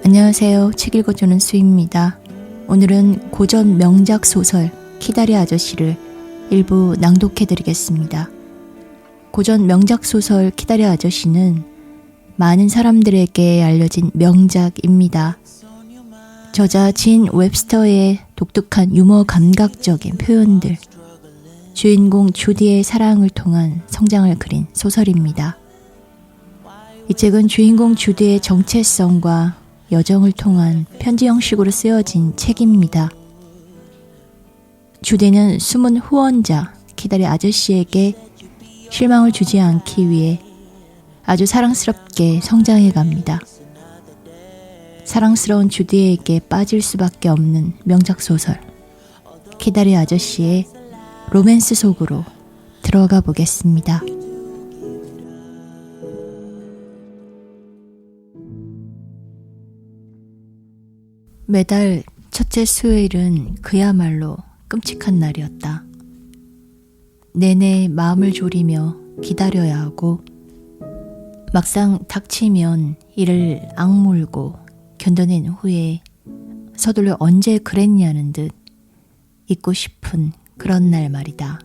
안녕하세요. 책 읽어주는 수입니다. 오늘은 고전 명작 소설 키다리 아저씨를 일부 낭독해드리겠습니다. 고전 명작 소설 키다리 아저씨는 많은 사람들에게 알려진 명작입니다. 저자 진 웹스터의 독특한 유머 감각적인 표현들, 주인공 주디의 사랑을 통한 성장을 그린 소설입니다. 이 책은 주인공 주디의 정체성과 여정을 통한 편지 형식으로 쓰여진 책입니다. 주디는 숨은 후원자 키다리 아저씨에게 실망을 주지 않기 위해 아주 사랑스럽게 성장해 갑니다. 사랑스러운 주디에게 빠질 수밖에 없는 명작 소설 키다리 아저씨의 로맨스 속으로 들어가 보겠습니다. 매달 첫째 수요일은 그야말로 끔찍한 날이었다. 내내 마음을 졸이며 기다려야 하고 막상 닥치면 이를 악물고 견뎌낸 후에 서둘러 언제 그랬냐는 듯 잊고 싶은 그런 날 말이다.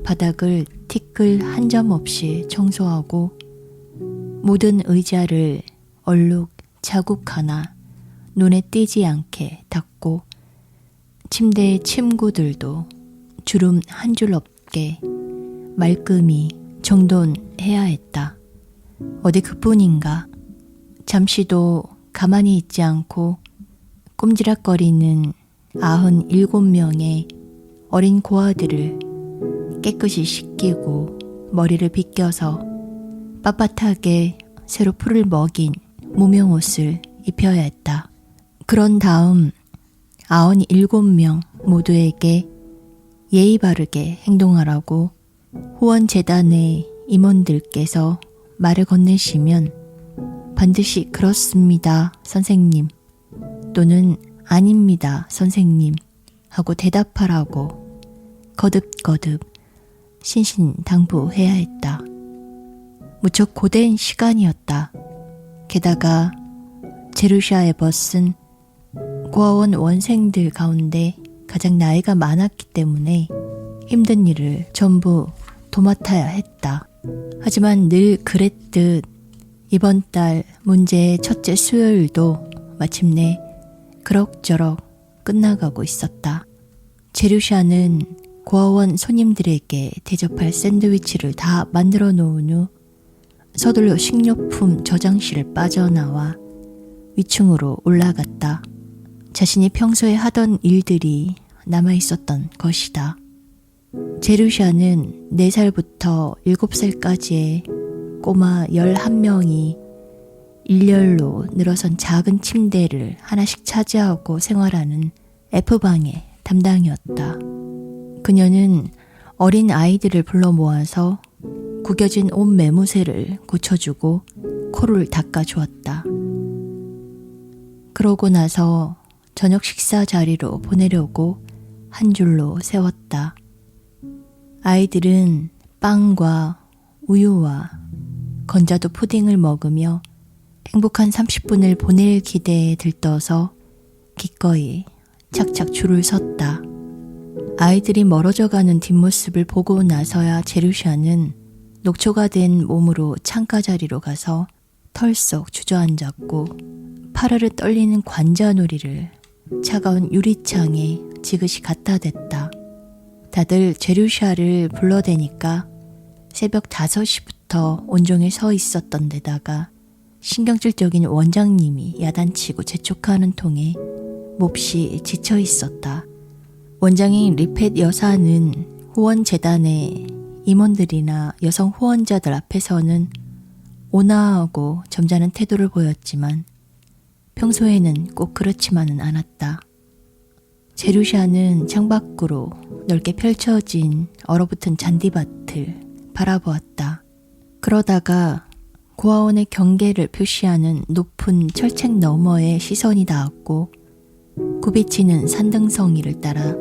바닥을 티끌 한 점 없이 청소하고 모든 의자를 얼룩 자국 하나 눈에 띄지 않게 닦고 침대의 침구들도 주름 한 줄 없게 말끔히 정돈해야 했다. 어디 그뿐인가? 잠시도 가만히 있지 않고 꼼지락거리는 97명의 어린 고아들을 깨끗이 씻기고 머리를 빗겨서 빳빳하게 새로 풀을 먹인 무명옷을 입혀야 했다. 그런 다음 97명 모두에게 예의 바르게 행동하라고 후원재단의 임원들께서 말을 건네시면 반드시 그렇습니다, 선생님 또는 아닙니다, 선생님 하고 대답하라고 거듭거듭 신신당부해야 했다. 무척 고된 시간이었다. 게다가 제루샤 에버슨 고아원 원생들 가운데 가장 나이가 많았기 때문에 힘든 일을 전부 도맡아야 했다. 하지만 늘 그랬듯 이번 달 문제의 첫째 수요일도 마침내 그럭저럭 끝나가고 있었다. 제루샤는 고아원 손님들에게 대접할 샌드위치를 다 만들어 놓은 후 서둘러 식료품 저장실을 빠져나와 위층으로 올라갔다. 자신이 평소에 하던 일들이 남아있었던 것이다. 제루샤는 4살부터 7살까지의 꼬마 11명이 일렬로 늘어선 작은 침대를 하나씩 차지하고 생활하는 F방의 담당이었다. 그녀는 어린 아이들을 불러 모아서 구겨진 옷 매무새를 고쳐주고 코를 닦아주었다. 그러고 나서 저녁 식사 자리로 보내려고 한 줄로 세웠다. 아이들은 빵과 우유와 건자도 푸딩을 먹으며 행복한 30분을 보낼 기대에 들떠서 기꺼이 착착 줄을 섰다. 아이들이 멀어져가는 뒷모습을 보고 나서야 제루샤는 녹초가 된 몸으로 창가 자리로 가서 털썩 주저앉았고 파르르 떨리는 관자놀이를 차가운 유리창에 지그시 갖다 댔다. 다들 제루샤를 불러대니까 새벽 5시부터 온종일 서 있었던 데다가 신경질적인 원장님이 야단치고 재촉하는 통에 몹시 지쳐 있었다. 원장인 리펫 여사는 후원재단의 임원들이나 여성 후원자들 앞에서는 온화하고 점잖은 태도를 보였지만 평소에는 꼭 그렇지만은 않았다. 제루샤는 창밖으로 넓게 펼쳐진 얼어붙은 잔디밭을 바라보았다. 그러다가 고아원의 경계를 표시하는 높은 철책 너머에 시선이 닿았고 굽이치는 산등성이를 따라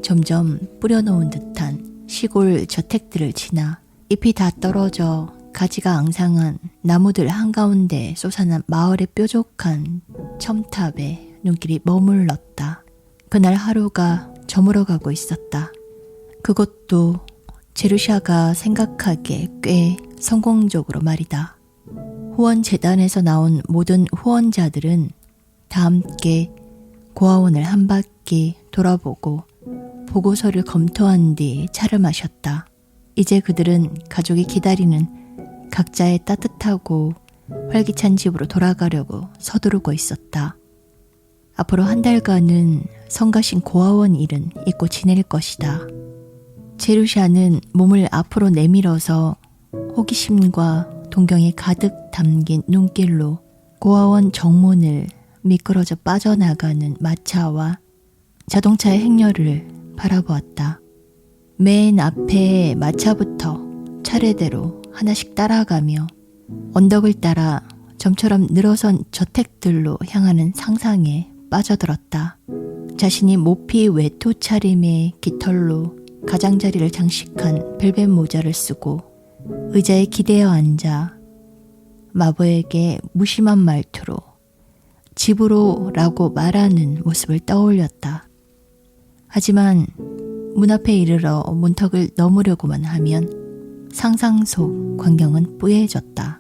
점점 뿌려놓은 듯한 시골 저택들을 지나 잎이 다 떨어져 가지가 앙상한 나무들 한가운데 솟아난 마을의 뾰족한 첨탑에 눈길이 머물렀다. 그날 하루가 저물어가고 있었다. 그것도 제루샤가 생각하기에 꽤 성공적으로 말이다. 후원재단에서 나온 모든 후원자들은 다 함께 고아원을 한 바퀴 돌아보고 보고서를 검토한 뒤 차를 마셨다. 이제 그들은 가족이 기다리는 각자의 따뜻하고 활기찬 집으로 돌아가려고 서두르고 있었다. 앞으로 한 달간은 성가신 고아원 일은 잊고 지낼 것이다. 제루샤는 몸을 앞으로 내밀어서 호기심과 동경이 가득 담긴 눈길로 고아원 정문을 미끄러져 빠져나가는 마차와 자동차의 행렬을 바라보았다. 맨 앞에 마차부터 차례대로 하나씩 따라가며 언덕을 따라 점처럼 늘어선 저택들로 향하는 상상에 빠져들었다. 자신이 모피 외투 차림의 깃털로 가장자리를 장식한 벨벳 모자를 쓰고 의자에 기대어 앉아 마부에게 무심한 말투로 집으로 라고 말하는 모습을 떠올렸다. 하지만 문 앞에 이르러 문턱을 넘으려고만 하면 상상 속 광경은 뿌예졌다.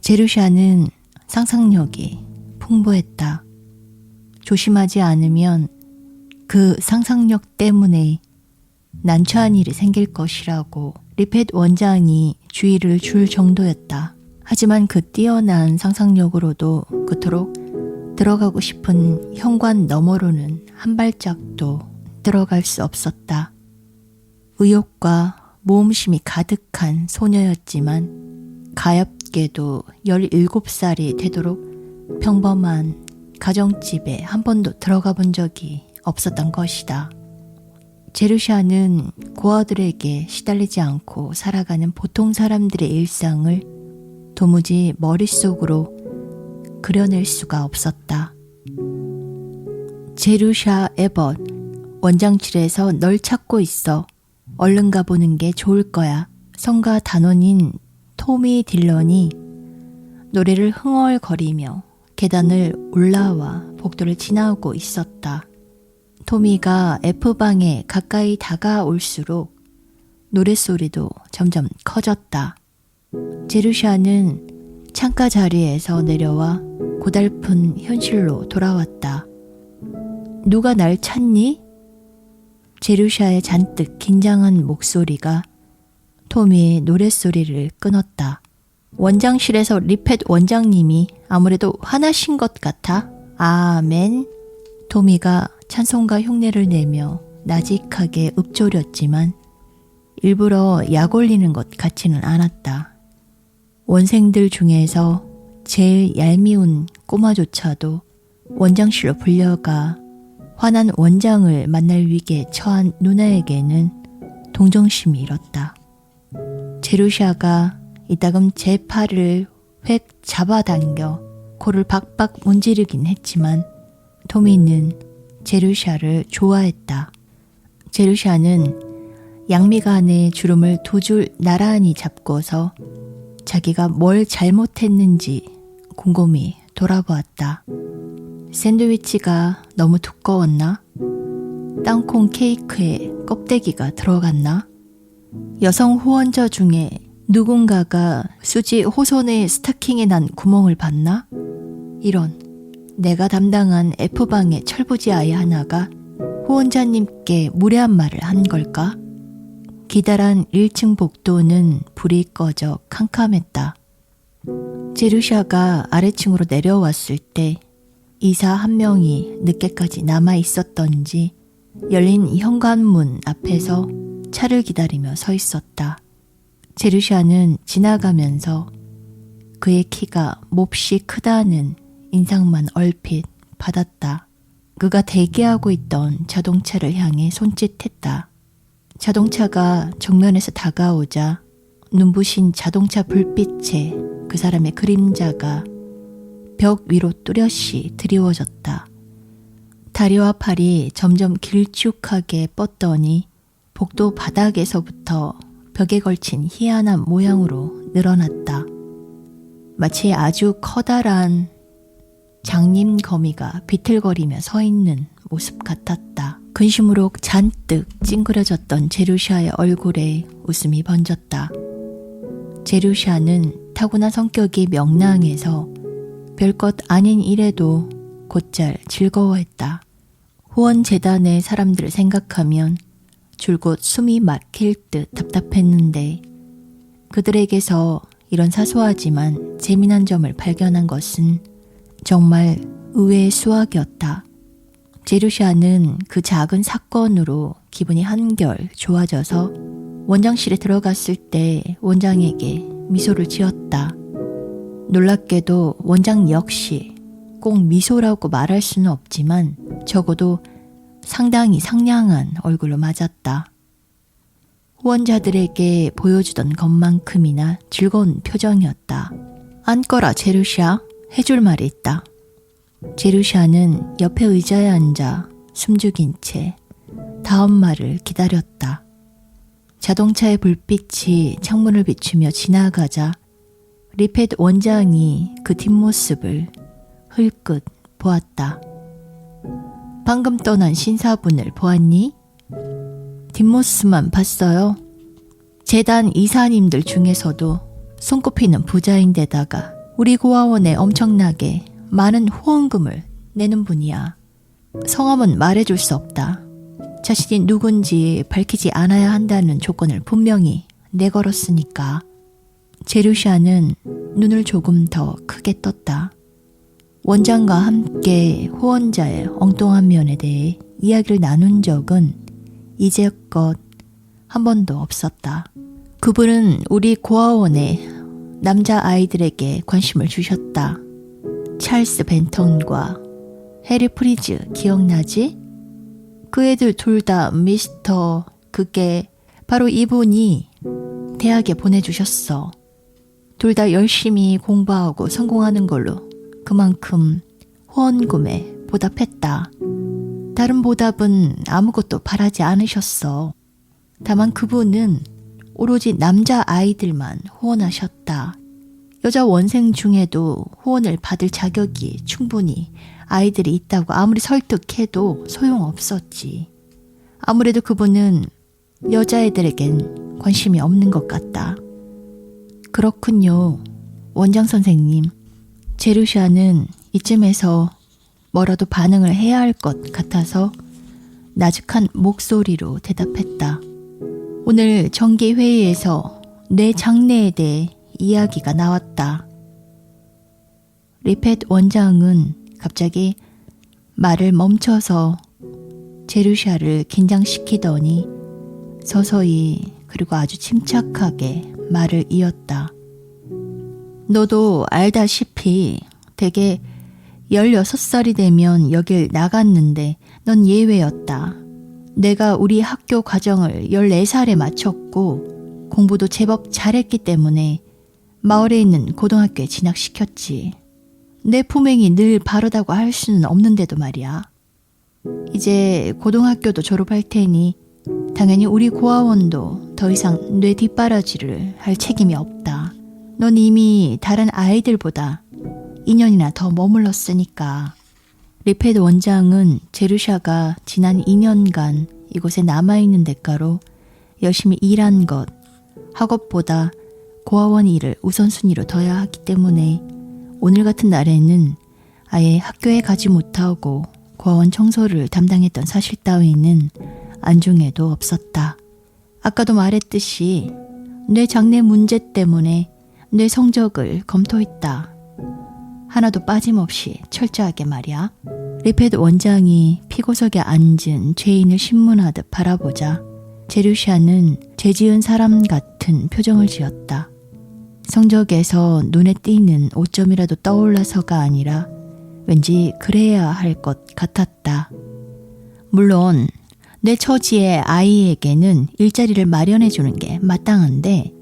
제루샤는 상상력이 풍부했다. 조심하지 않으면 그 상상력 때문에 난처한 일이 생길 것이라고 리펫 원장이 주의를 줄 정도였다. 하지만 그 뛰어난 상상력으로도 그토록 들어가고 싶은 현관 너머로는 한 발짝도 들어갈 수 없었다. 의욕과 모험심이 가득한 소녀였지만 가엾게도 17살이 되도록 평범한 가정집에 한 번도 들어가 본 적이 없었던 것이다. 제루샤는 고아들에게 시달리지 않고 살아가는 보통 사람들의 일상을 도무지 머릿속으로 그려낼 수가 없었다. 제루샤 에벗, 원장실에서 널 찾고 있어. 얼른 가보는 게 좋을 거야. 성가 단원인 토미 딜런이 노래를 흥얼거리며 계단을 올라와 복도를 지나고 있었다. 토미가 F방에 가까이 다가올수록 노랫소리도 점점 커졌다. 제루샤는 창가 자리에서 내려와 고달픈 현실로 돌아왔다. 누가 날 찾니? 제루샤의 잔뜩 긴장한 목소리가 토미의 노랫소리를 끊었다. 원장실에서 리펫 원장님이 아무래도 화나신 것 같아. 아멘. 토미가 찬송가 흉내를 내며 나직하게 읊조렸지만 일부러 약 올리는 것 같지는 않았다. 원생들 중에서 제일 얄미운 꼬마조차도 원장실로 불려가 화난 원장을 만날 위기에 처한 누나에게는 동정심이 일었다. 제루샤가 이따금 제 팔을 획 잡아당겨 코를 박박 문지르긴 했지만 토미는 제루샤를 좋아했다. 제루샤는 양미간의 주름을 두 줄 나란히 잡고서 자기가 뭘 잘못했는지 곰곰이 돌아보았다. 샌드위치가 너무 두꺼웠나? 땅콩 케이크에 껍데기가 들어갔나? 여성 후원자 중에 누군가가 수지 호선의 스타킹에 난 구멍을 봤나? 이런, 내가 담당한 F방의 철부지 아이 하나가 후원자님께 무례한 말을 한 걸까? 기다란 1층 복도는 불이 꺼져 캄캄했다. 제루샤가 아래층으로 내려왔을 때 이사 한 명이 늦게까지 남아 있었던지 열린 현관문 앞에서 차를 기다리며 서 있었다. 제루샤는 지나가면서 그의 키가 몹시 크다는 인상만 얼핏 받았다. 그가 대기하고 있던 자동차를 향해 손짓했다. 자동차가 정면에서 다가오자 눈부신 자동차 불빛에 그 사람의 그림자가 벽 위로 뚜렷이 드리워졌다. 다리와 팔이 점점 길쭉하게 뻗더니 복도 바닥에서부터 벽에 걸친 희한한 모양으로 늘어났다. 마치 아주 커다란 장님 거미가 비틀거리며 서 있는 모습 같았다. 근심으로 잔뜩 찡그려졌던 제루샤의 얼굴에 웃음이 번졌다. 제루샤는 타고난 성격이 명랑해서 별것 아닌 일에도 곧잘 즐거워했다. 후원재단의 사람들을 생각하면 줄곧 숨이 막힐 듯 답답했는데 그들에게서 이런 사소하지만 재미난 점을 발견한 것은 정말 의외의 수확이었다. 제루샤는 그 작은 사건으로 기분이 한결 좋아져서 원장실에 들어갔을 때 원장에게 미소를 지었다. 놀랍게도 원장 역시 꼭 미소라고 말할 수는 없지만 적어도 상당히 상냥한 얼굴로 맞았다. 후원자들에게 보여주던 것만큼이나 즐거운 표정이었다. 앉거라 제루샤, 해줄 말이 있다. 제루샤는 옆에 의자에 앉아 숨죽인 채 다음 말을 기다렸다. 자동차의 불빛이 창문을 비추며 지나가자 리펫 원장이 그 뒷모습을 흘끗 보았다. 방금 떠난 신사분을 보았니? 뒷모습만 봤어요. 재단 이사님들 중에서도 손꼽히는 부자인데다가 우리 고아원에 엄청나게 많은 후원금을 내는 분이야. 성함은 말해줄 수 없다. 자신이 누군지 밝히지 않아야 한다는 조건을 분명히 내걸었으니까. 제루샤는 눈을 조금 더 크게 떴다. 원장과 함께 후원자의 엉뚱한 면에 대해 이야기를 나눈 적은 이제껏 한 번도 없었다. 그분은 우리 고아원의 남자 아이들에게 관심을 주셨다. 찰스 벤턴과 해리 프리즈 기억나지? 그 애들 둘 다 미스터 그게 바로 이분이 대학에 보내주셨어. 둘 다 열심히 공부하고 성공하는 걸로 그만큼 후원금에 보답했다. 다른 보답은 아무것도 바라지 않으셨어. 다만 그분은 오로지 남자 아이들만 후원하셨다. 여자 원생 중에도 후원을 받을 자격이 충분히 아이들이 있다고 아무리 설득해도 소용없었지. 아무래도 그분은 여자애들에겐 관심이 없는 것 같다. 그렇군요. 원장 선생님. 제루샤는 이쯤에서 뭐라도 반응을 해야 할 것 같아서 나직한 목소리로 대답했다. 오늘 정기회의에서 뇌 장내에 대해 이야기가 나왔다. 리펫 원장은 갑자기 말을 멈춰서 제루샤를 긴장시키더니 서서히 그리고 아주 침착하게 말을 이었다. 너도 알다시피 대개 16살이 되면 여길 나갔는데 넌 예외였다. 내가 우리 학교 과정을 14살에 마쳤고 공부도 제법 잘했기 때문에 마을에 있는 고등학교에 진학시켰지. 내 품행이 늘 바르다고 할 수는 없는데도 말이야. 이제 고등학교도 졸업할 테니 당연히 우리 고아원도 더 이상 뇌 뒷바라지를 할 책임이 없다. 넌 이미 다른 아이들보다 2년이나 더 머물렀으니까. 리펫 원장은 제루샤가 지난 2년간 이곳에 남아있는 대가로 열심히 일한 것, 학업보다 고아원 일을 우선순위로 둬야 하기 때문에 오늘 같은 날에는 아예 학교에 가지 못하고 고아원 청소를 담당했던 사실 따위는 안중에도 없었다. 아까도 말했듯이 뇌 장내 문제 때문에 뇌 성적을 검토했다. 하나도 빠짐없이 철저하게 말이야. 리펫 원장이 피고석에 앉은 죄인을 신문하듯 바라보자 제루샤는 죄 지은 사람 같은 표정을 지었다. 성적에서 눈에 띄는 오점이라도 떠올라서가 아니라 왠지 그래야 할 것 같았다. 물론 내 처지의 아이에게는 일자리를 마련해 주는 게 마땅한데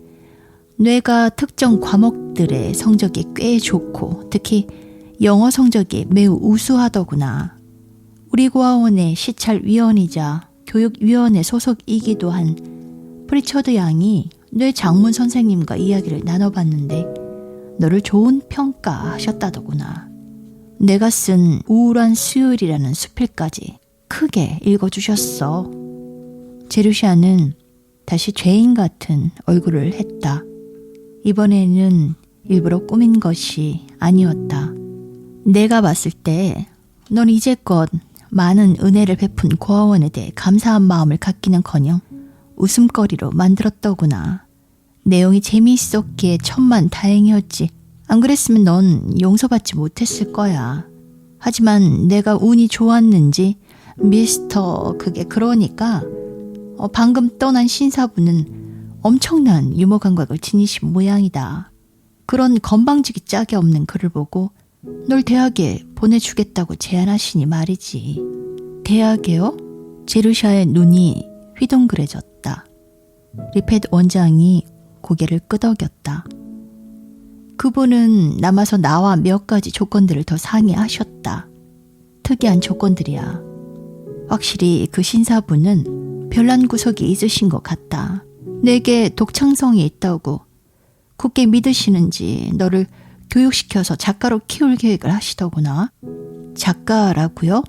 뇌가 특정 과목들의 성적이 꽤 좋고 특히 영어 성적이 매우 우수하더구나. 우리 고아원의 시찰위원이자 교육위원회 소속이기도 한 프리처드 양이 뇌 장문 선생님과 이야기를 나눠봤는데 너를 좋은 평가하셨다더구나. 내가 쓴 우울한 수요일이라는 수필까지 크게 읽어주셨어. 제루시아는 다시 죄인 같은 얼굴을 했다. 이번에는 일부러 꾸민 것이 아니었다. 내가 봤을 때 넌 이제껏 많은 은혜를 베푼 고아원에 대해 감사한 마음을 갖기는커녕 웃음거리로 만들었더구나. 내용이 재미있었기에 천만 다행이었지. 안 그랬으면 넌 용서받지 못했을 거야. 하지만 내가 운이 좋았는지 미스터 그게 그러니까 방금 떠난 신사부는 엄청난 유머 감각을 지니신 모양이다. 그런 건방지기 짝이 없는 글을 보고 널 대학에 보내주겠다고 제안하시니 말이지. 대학에요? 제루샤의 눈이 휘둥그레졌다. 리펫 원장이 고개를 끄덕였다. 그분은 남아서 나와 몇 가지 조건들을 더 상의하셨다. 특이한 조건들이야. 확실히 그 신사부는 별난 구석이 있으신 것 같다. 내게 독창성이 있다고 굳게 믿으시는지 너를 교육시켜서 작가로 키울 계획을 하시더구나. 작가라고요?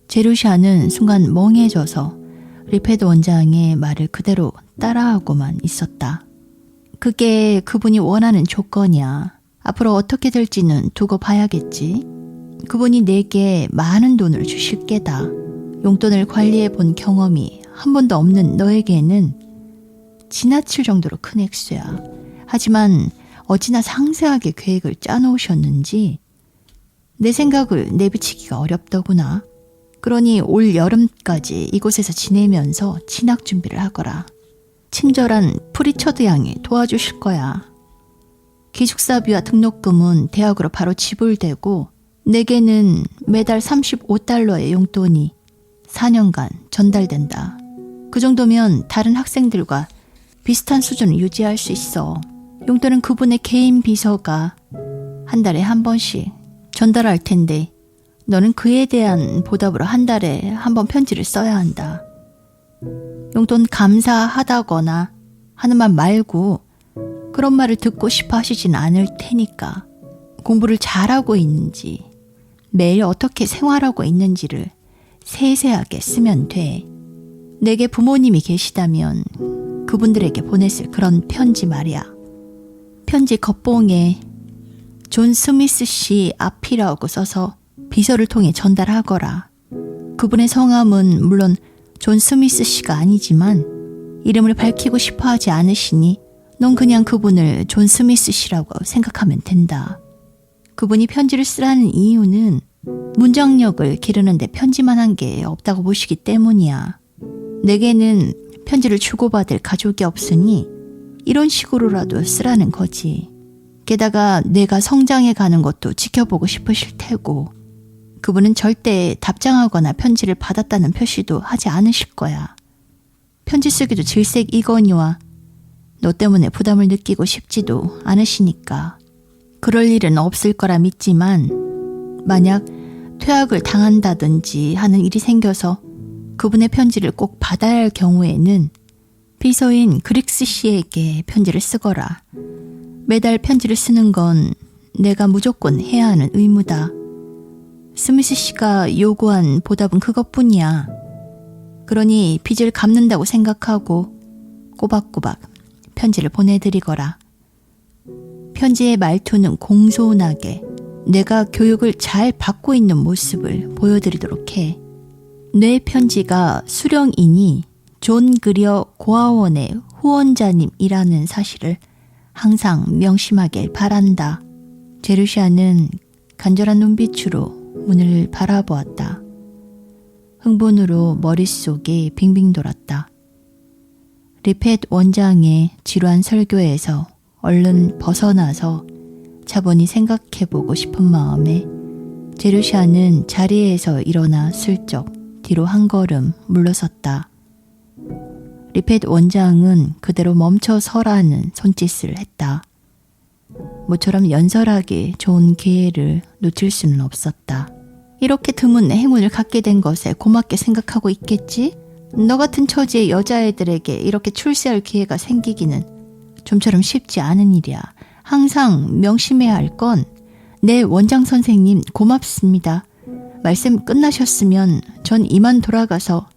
제루샤는 순간 멍해져서 리펫 원장의 말을 그대로 따라하고만 있었다. 그게 그분이 원하는 조건이야. 앞으로 어떻게 될지는 두고 봐야겠지. 그분이 내게 많은 돈을 주실 게다. 용돈을 관리해 본 경험이 한 번도 없는 너에게는 지나칠 정도로 큰 액수야. 하지만 어찌나 상세하게 계획을 짜놓으셨는지 내 생각을 내비치기가 어렵더구나. 그러니 올 여름까지 이곳에서 지내면서 진학 준비를 하거라. 친절한 프리처드 양이 도와주실 거야. 기숙사비와 등록금은 대학으로 바로 지불되고 내게는 매달 35달러의 용돈이 4년간 전달된다. 그 정도면 다른 학생들과 비슷한 수준을 유지할 수 있어. 용돈은 그분의 개인 비서가 한 달에 한 번씩 전달할 텐데 너는 그에 대한 보답으로 한 달에 한 번 편지를 써야 한다. 용돈 감사하다거나 하는 말 말고 그런 말을 듣고 싶어 하시진 않을 테니까 공부를 잘하고 있는지 매일 어떻게 생활하고 있는지를 세세하게 쓰면 돼. 내게 부모님이 계시다면 그분들에게 보냈을 그런 편지 말이야. 편지 겉봉에 존 스미스 씨 앞이라고 써서 비서를 통해 전달하거라. 그분의 성함은 물론 존 스미스 씨가 아니지만 이름을 밝히고 싶어 하지 않으시니 넌 그냥 그분을 존 스미스 씨라고 생각하면 된다. 그분이 편지를 쓰라는 이유는 문장력을 기르는데 편지만 한 게 없다고 보시기 때문이야. 내게는 편지를 주고받을 가족이 없으니 이런 식으로라도 쓰라는 거지. 게다가 내가 성장해 가는 것도 지켜보고 싶으실 테고 그분은 절대 답장하거나 편지를 받았다는 표시도 하지 않으실 거야. 편지 쓰기도 질색이거니와 너 때문에 부담을 느끼고 싶지도 않으시니까 그럴 일은 없을 거라 믿지만 만약 퇴학을 당한다든지 하는 일이 생겨서 그분의 편지를 꼭 받아야 할 경우에는 비서인 그릭스 씨에게 편지를 쓰거라. 매달 편지를 쓰는 건 내가 무조건 해야 하는 의무다. 스미스 씨가 요구한 보답은 그것뿐이야. 그러니 빚을 갚는다고 생각하고 꼬박꼬박 편지를 보내드리거라. 편지의 말투는 공손하게 내가 교육을 잘 받고 있는 모습을 보여드리도록 해. 내 편지가 수령인이 존 그리어 고아원의 후원자님이라는 사실을 항상 명심하길 바란다. 제루시아는 간절한 눈빛으로 문을 바라보았다. 흥분으로 머릿속이 빙빙 돌았다. 리펫 원장의 지루한 설교에서 얼른 벗어나서 차분히 생각해보고 싶은 마음에 제루시아는 자리에서 일어나 슬쩍 뒤로 한 걸음 물러섰다. 리펫 원장은 그대로 멈춰 서라는 손짓을 했다. 모처럼 연설하기 좋은 기회를 놓칠 수는 없었다. 이렇게 드문 행운을 갖게 된 것에 고맙게 생각하고 있겠지? 너 같은 처지의 여자애들에게 이렇게 출세할 기회가 생기기는 좀처럼 쉽지 않은 일이야. 항상 명심해야 할 건 네, 원장 선생님 고맙습니다. 말씀 끝나셨으면 전 이만 돌아가서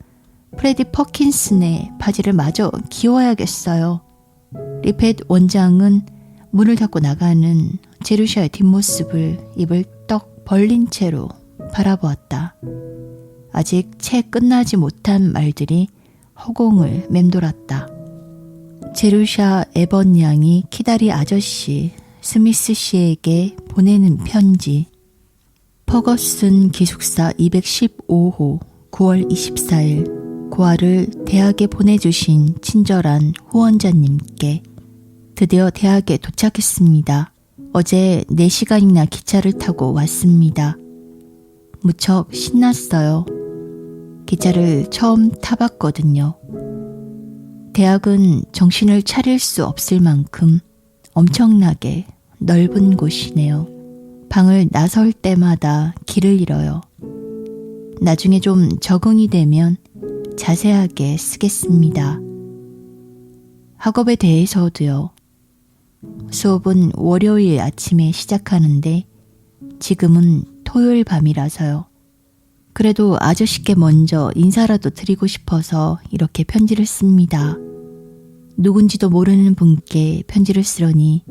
프레디 퍼킨슨의 바지를 마저 기워야겠어요. 리펫 원장은 문을 닫고 나가는 제루샤의 뒷모습을 입을 떡 벌린 채로 바라보았다. 아직 채 끝나지 못한 말들이 허공을 맴돌았다. 제루샤 에번 양이 키다리 아저씨 스미스 씨에게 보내는 편지. 퍼거슨 기숙사 215호 9월 24일 고아를 대학에 보내주신 친절한 후원자님께 드디어 대학에 도착했습니다. 어제 4시간이나 기차를 타고 왔습니다. 무척 신났어요. 기차를 처음 타봤거든요. 대학은 정신을 차릴 수 없을 만큼 엄청나게 넓은 곳이네요. 방을 나설 때마다 길을 잃어요. 나중에 좀 적응이 되면 자세하게 쓰겠습니다. 학업에 대해서도요. 수업은 월요일 아침에 시작하는데 지금은 토요일 밤이라서요. 그래도 아저씨께 먼저 인사라도 드리고 싶어서 이렇게 편지를 씁니다. 누군지도 모르는 분께 편지를 쓰려니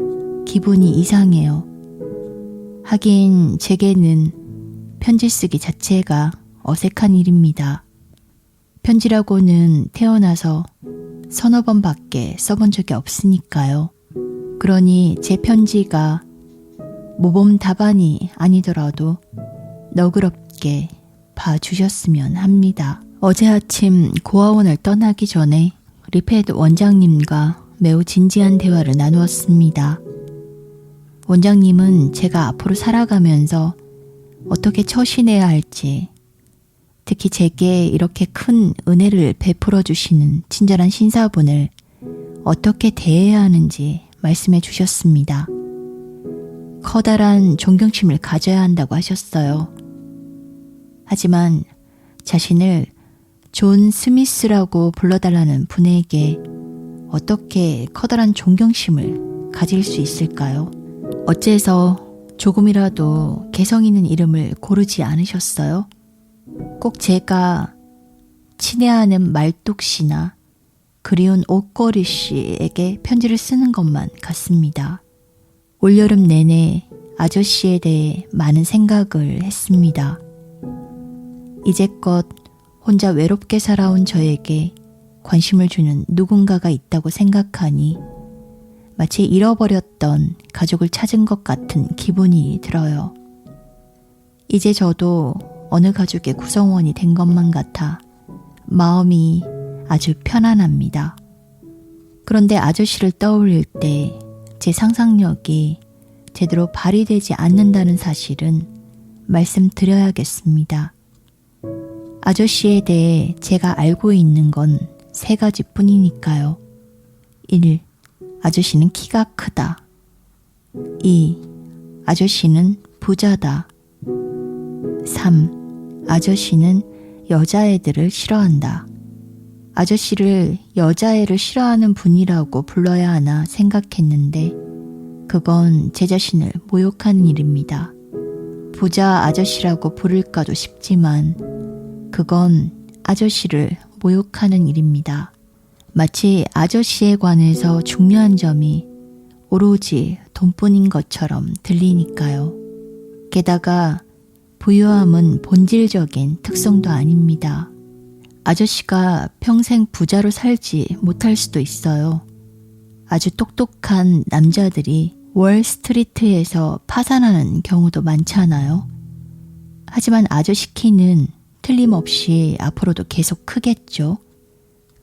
기분이 이상해요. 하긴 제게는 편지 쓰기 자체가 어색한 일입니다. 편지라고는 태어나서 서너 번밖에 써본 적이 없으니까요. 그러니 제 편지가 모범 답안이 아니더라도 너그럽게 봐주셨으면 합니다. 어제 아침 고아원을 떠나기 전에 리펫 원장님과 매우 진지한 대화를 나누었습니다. 원장님은 제가 앞으로 살아가면서 어떻게 처신해야 할지, 특히 제게 이렇게 큰 은혜를 베풀어 주시는 친절한 신사분을 어떻게 대해야 하는지 말씀해 주셨습니다. 커다란 존경심을 가져야 한다고 하셨어요. 하지만 자신을 존 스미스라고 불러달라는 분에게 어떻게 커다란 존경심을 가질 수 있을까요? 어째서 조금이라도 개성 있는 이름을 고르지 않으셨어요? 꼭 제가 친애하는 말뚝씨나 그리운 옷걸이 씨에게 편지를 쓰는 것만 같습니다. 올여름 내내 아저씨에 대해 많은 생각을 했습니다. 이제껏 혼자 외롭게 살아온 저에게 관심을 주는 누군가가 있다고 생각하니 마치 잃어버렸던 가족을 찾은 것 같은 기분이 들어요. 이제 저도 어느 가족의 구성원이 된 것만 같아 마음이 아주 편안합니다. 그런데 아저씨를 떠올릴 때 제 상상력이 제대로 발휘되지 않는다는 사실은 말씀드려야겠습니다. 아저씨에 대해 제가 알고 있는 건 3가지 뿐이니까요. 1. 아저씨는 키가 크다. 2. 아저씨는 부자다. 3. 아저씨는 여자애들을 싫어한다. 아저씨를 여자애를 싫어하는 분이라고 불러야 하나 생각했는데 그건 제 자신을 모욕하는 일입니다. 부자 아저씨라고 부를까도 싶지만 그건 아저씨를 모욕하는 일입니다. 마치 아저씨에 관해서 중요한 점이 오로지 돈뿐인 것처럼 들리니까요. 게다가 부유함은 본질적인 특성도 아닙니다. 아저씨가 평생 부자로 살지 못할 수도 있어요. 아주 똑똑한 남자들이 월스트리트에서 파산하는 경우도 많잖아요. 하지만 아저씨 키는 틀림없이 앞으로도 계속 크겠죠.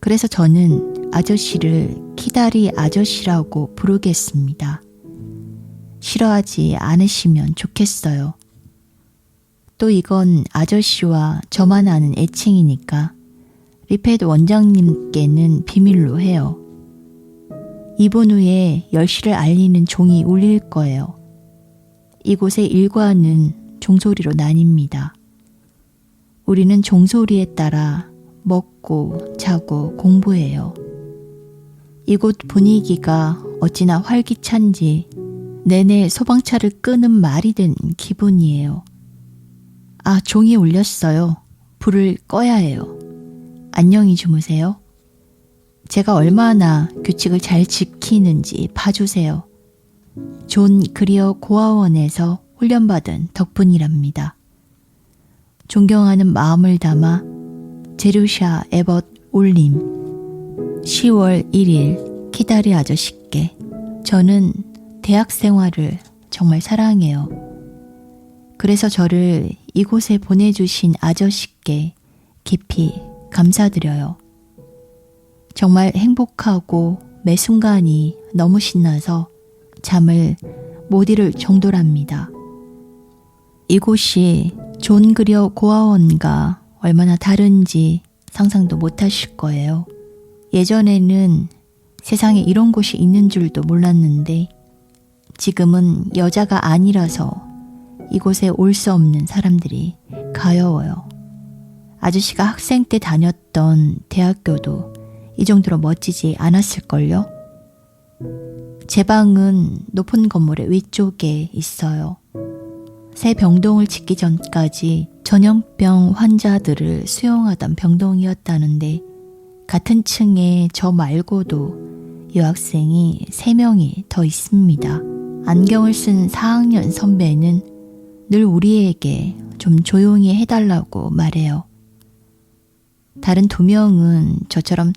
그래서 저는 아저씨를 키다리 아저씨라고 부르겠습니다. 싫어하지 않으시면 좋겠어요. 또 이건 아저씨와 저만 아는 애칭이니까 리펫 원장님께는 비밀로 해요. 2분 후에 10시를 알리는 종이 울릴 거예요. 이곳의 일과는 종소리로 나뉩니다. 우리는 종소리에 따라 먹고 자고 공부해요. 이곳 분위기가 어찌나 활기찬지 내내 소방차를 끄는 말이 된 기분이에요. 아, 종이 울렸어요. 불을 꺼야 해요. 안녕히 주무세요. 제가 얼마나 규칙을 잘 지키는지 봐주세요. 존 그리어 고아원에서 훈련받은 덕분이랍니다. 존경하는 마음을 담아 제루샤 에벗 올림 10월 1일 키다리 아저씨께. 저는 대학 생활을 정말 사랑해요. 그래서 저를 이곳에 보내주신 아저씨께 깊이 감사드려요. 정말 행복하고 매 순간이 너무 신나서 잠을 못 이룰 정도랍니다. 이곳이 존 그리어 고아원과 얼마나 다른지 상상도 못하실 거예요. 예전에는 세상에 이런 곳이 있는 줄도 몰랐는데 지금은 여자가 아니라서 이곳에 올 수 없는 사람들이 가여워요. 아저씨가 학생 때 다녔던 대학교도 이 정도로 멋지지 않았을걸요? 제 방은 높은 건물의 위쪽에 있어요. 새 병동을 짓기 전까지 전염병 환자들을 수용하던 병동이었다는데 같은 층에 저 말고도 여학생이 3명이 더 있습니다. 안경을 쓴 4학년 선배는 늘 우리에게 좀 조용히 해달라고 말해요. 다른 2명은 저처럼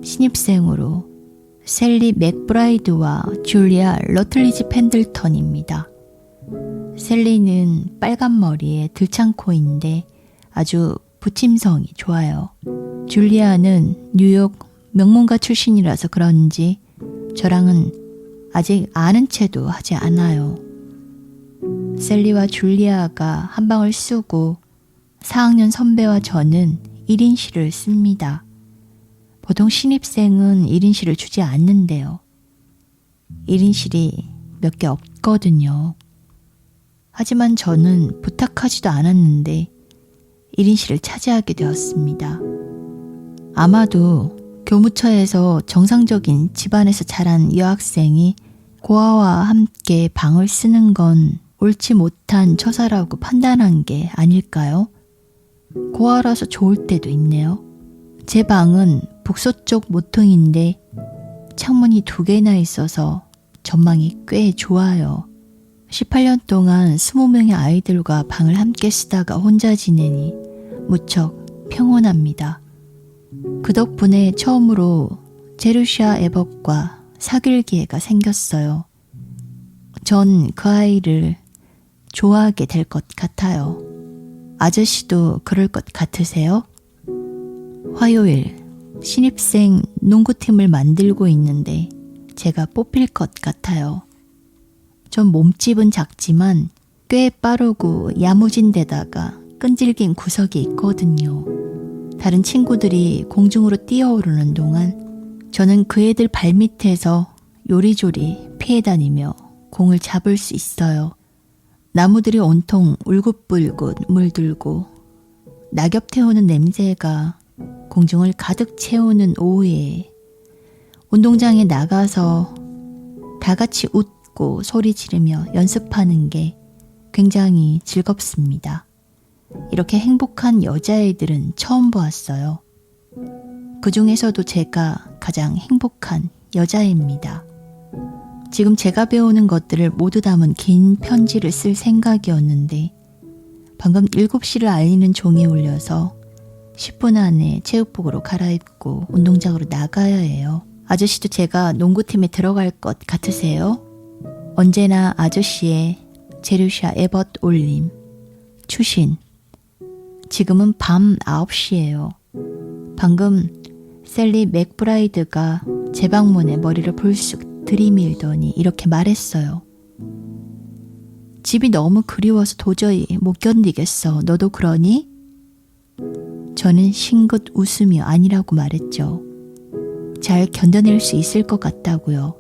신입생으로 셀리 맥브라이드와 줄리아 러틀리지 펜들턴입니다. 셀리는 빨간 머리에 들창코인데 아주 부침성이 좋아요. 줄리아는 뉴욕 명문가 출신이라서 그런지 저랑은 아직 아는 체도 하지 않아요. 셀리와 줄리아가 한 방을 쓰고 4학년 선배와 저는 1인실을 씁니다. 보통 신입생은 1인실을 주지 않는데요. 1인실이 몇 개 없거든요. 하지만 저는 부탁하지도 않았는데 1인실을 차지하게 되었습니다. 아마도 교무처에서 정상적인 집안에서 자란 여학생이 고아와 함께 방을 쓰는 건 옳지 못한 처사라고 판단한 게 아닐까요? 고아라서 좋을 때도 있네요. 제 방은 북서쪽 모퉁인데 창문이 2개나 있어서 전망이 꽤 좋아요. 18년 동안 20명의 아이들과 방을 함께 쓰다가 혼자 지내니 무척 평온합니다. 그 덕분에 처음으로 제루샤 에벗과 사귈 기회가 생겼어요. 전 그 아이를 좋아하게 될 것 같아요. 아저씨도 그럴 것 같으세요? 화요일 신입생 농구팀을 만들고 있는데 제가 뽑힐 것 같아요. 전 몸집은 작지만 꽤 빠르고 야무진 데다가 끈질긴 구석이 있거든요. 다른 친구들이 공중으로 뛰어오르는 동안 저는 그 애들 발밑에서 요리조리 피해 다니며 공을 잡을 수 있어요. 나무들이 온통 울긋불긋 물들고 낙엽 태우는 냄새가 공중을 가득 채우는 오후에 운동장에 나가서 다 같이 웃고 소리 지르며 연습하는 게 굉장히 즐겁습니다. 이렇게 행복한 여자애들은 처음 보았어요. 그 중에서도 제가 가장 행복한 여자애입니다. 지금 제가 배우는 것들을 모두 담은 긴 편지를 쓸 생각이었는데 방금 7시를 알리는 종이 울려서 10분 안에 체육복으로 갈아입고 운동장으로 나가야 해요. 아저씨도 제가 농구팀에 들어갈 것 같으세요? 언제나 아저씨의 제루샤 에벗 올림. 추신. 지금은 밤 9시예요. 방금 셀리 맥브라이드가 제 방문에 머리를 불쑥 들이밀더니 이렇게 말했어요. 집이 너무 그리워서 도저히 못 견디겠어. 너도 그러니? 저는 싱긋 웃으며 아니라고 말했죠. 잘 견뎌낼 수 있을 것 같다고요.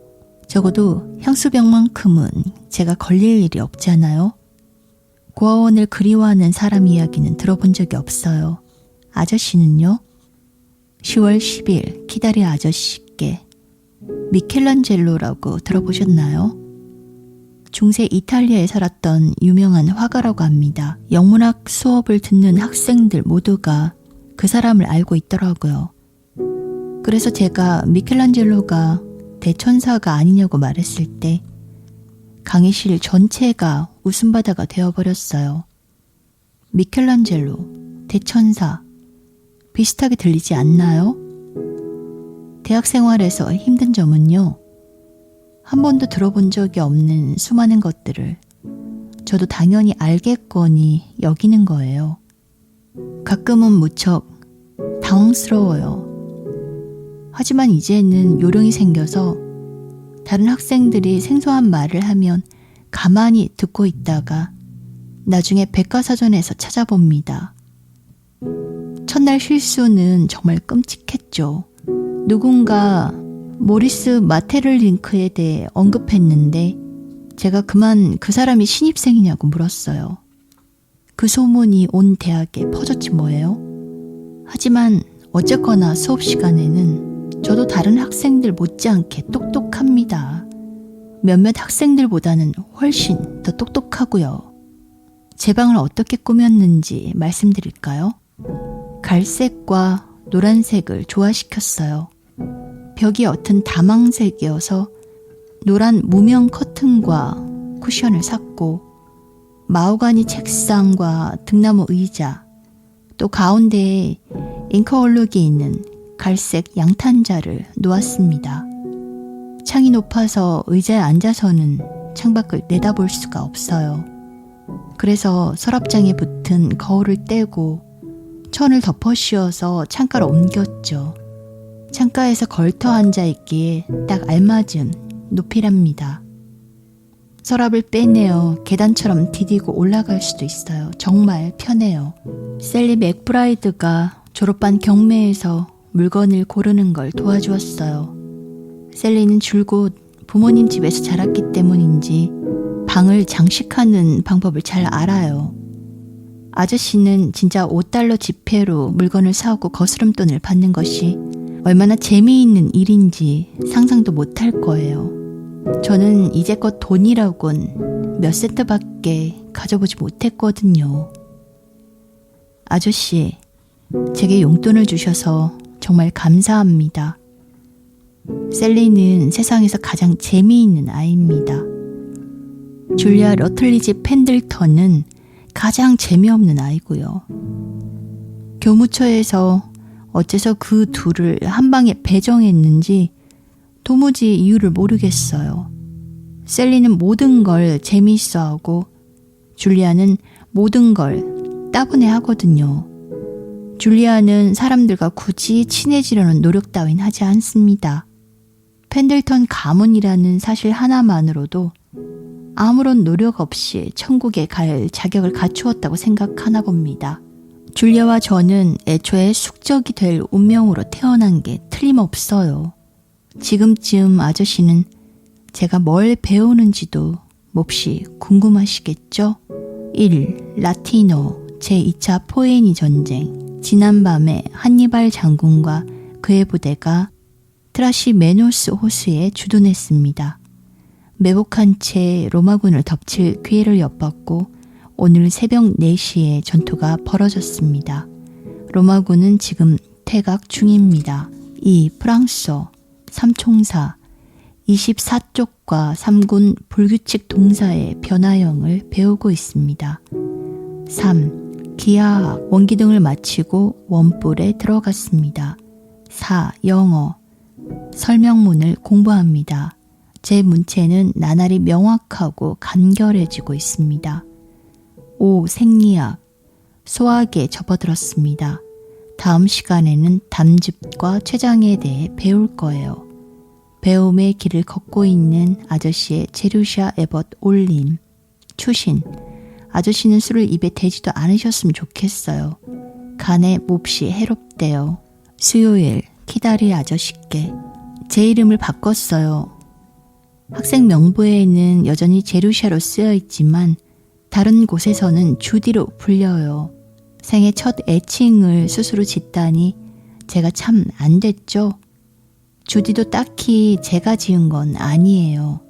적어도 향수병만큼은 제가 걸릴 일이 없잖아요. 고아원을 그리워하는 사람 이야기는 들어본 적이 없어요. 아저씨는요? 10월 10일 키다리 아저씨께. 미켈란젤로라고 들어보셨나요? 중세 이탈리아에 살았던 유명한 화가라고 합니다. 영문학 수업을 듣는 학생들 모두가 그 사람을 알고 있더라고요. 그래서 제가 미켈란젤로가 대천사가 아니냐고 말했을 때 강의실 전체가 웃음바다가 되어버렸어요. 미켈란젤로, 대천사, 비슷하게 들리지 않나요? 대학 생활에서 힘든 점은요, 한 번도 들어본 적이 없는 수많은 것들을 저도 당연히 알겠거니 여기는 거예요. 가끔은 무척 당황스러워요. 하지만 이제는 요령이 생겨서 다른 학생들이 생소한 말을 하면 가만히 듣고 있다가 나중에 백과사전에서 찾아봅니다. 첫날 실수는 정말 끔찍했죠. 누군가 모리스 마테를링크에 대해 언급했는데 제가 그만 그 사람이 신입생이냐고 물었어요. 그 소문이 온 대학에 퍼졌지 뭐예요. 하지만 어쨌거나 수업 시간에는 저도 다른 학생들 못지않게 똑똑합니다. 몇몇 학생들보다는 훨씬 더 똑똑하고요. 제 방을 어떻게 꾸몄는지 말씀드릴까요? 갈색과 노란색을 조화시켰어요. 벽이 옅은 다망색이어서 노란 무명 커튼과 쿠션을 샀고, 마호가니 책상과 등나무 의자, 또 가운데에 잉크 얼룩이 있는 갈색 양탄자를 놓았습니다. 창이 높아서 의자에 앉아서는 창밖을 내다볼 수가 없어요. 그래서 서랍장에 붙은 거울을 떼고 천을 덮어 씌워서 창가로 옮겼죠. 창가에서 걸터 앉아있기에 딱 알맞은 높이랍니다. 서랍을 빼내어 계단처럼 디디고 올라갈 수도 있어요. 정말 편해요. 셀리 맥브라이드가 졸업반 경매에서 물건을 고르는 걸 도와주었어요. 셀리는 줄곧 부모님 집에서 자랐기 때문인지 방을 장식하는 방법을 잘 알아요. 아저씨는 진짜 $5 지폐로 물건을 사오고 거스름돈을 받는 것이 얼마나 재미있는 일인지 상상도 못할 거예요. 저는 이제껏 돈이라곤 몇 센트밖에 가져보지 못했거든요. 아저씨, 제게 용돈을 주셔서 정말 감사합니다. 셀리는 세상에서 가장 재미있는 아이입니다. 줄리아 러틀리지 펜들턴은 가장 재미없는 아이고요. 교무처에서 어째서 그 둘을 한 방에 배정했는지 도무지 이유를 모르겠어요. 셀리는 모든 걸 재미있어하고 줄리아는 모든 걸 따분해하거든요. 줄리아는 사람들과 굳이 친해지려는 노력 따윈 하지 않습니다. 펜들턴 가문이라는 사실 하나만으로도 아무런 노력 없이 천국에 갈 자격을 갖추었다고 생각하나 봅니다. 줄리아와 저는 애초에 숙적이 될 운명으로 태어난 게 틀림없어요. 지금쯤 아저씨는 제가 뭘 배우는지도 몹시 궁금하시겠죠? 1. 라티노 제2차 포에니 전쟁. 지난밤에 한니발 장군과 그의 부대가 트라시메노스 호수에 주둔했습니다. 매복한 채 로마군을 덮칠 기회를 엿봤고 오늘 새벽 4시에 전투가 벌어졌습니다. 로마군은 지금 퇴각 중입니다. 2. 프랑스어 3총사 24쪽과 3군 불규칙 동사의 변화형을 배우고 있습니다. 3. 기하학 원기등을 마치고 원뿔에 들어갔습니다. 4. 영어 설명문을 공부합니다. 제 문체는 나날이 명확하고 간결해지고 있습니다. 5. 생리학 소학에 접어들었습니다. 다음 시간에는 담즙과 췌장에 대해 배울 거예요. 배움의 길을 걷고 있는 아저씨의 제루샤 에벗 올림. 추신. 아저씨는 술을 입에 대지도 않으셨으면 좋겠어요. 간에 몹시 해롭대요. 수요일 키다리 아저씨께. 제 이름을 바꿨어요. 학생 명부에는 여전히 제루샤로 쓰여 있지만 다른 곳에서는 주디로 불려요. 생애 첫 애칭을 스스로 짓다니 제가 참 안 됐죠? 주디도 딱히 제가 지은 건 아니에요.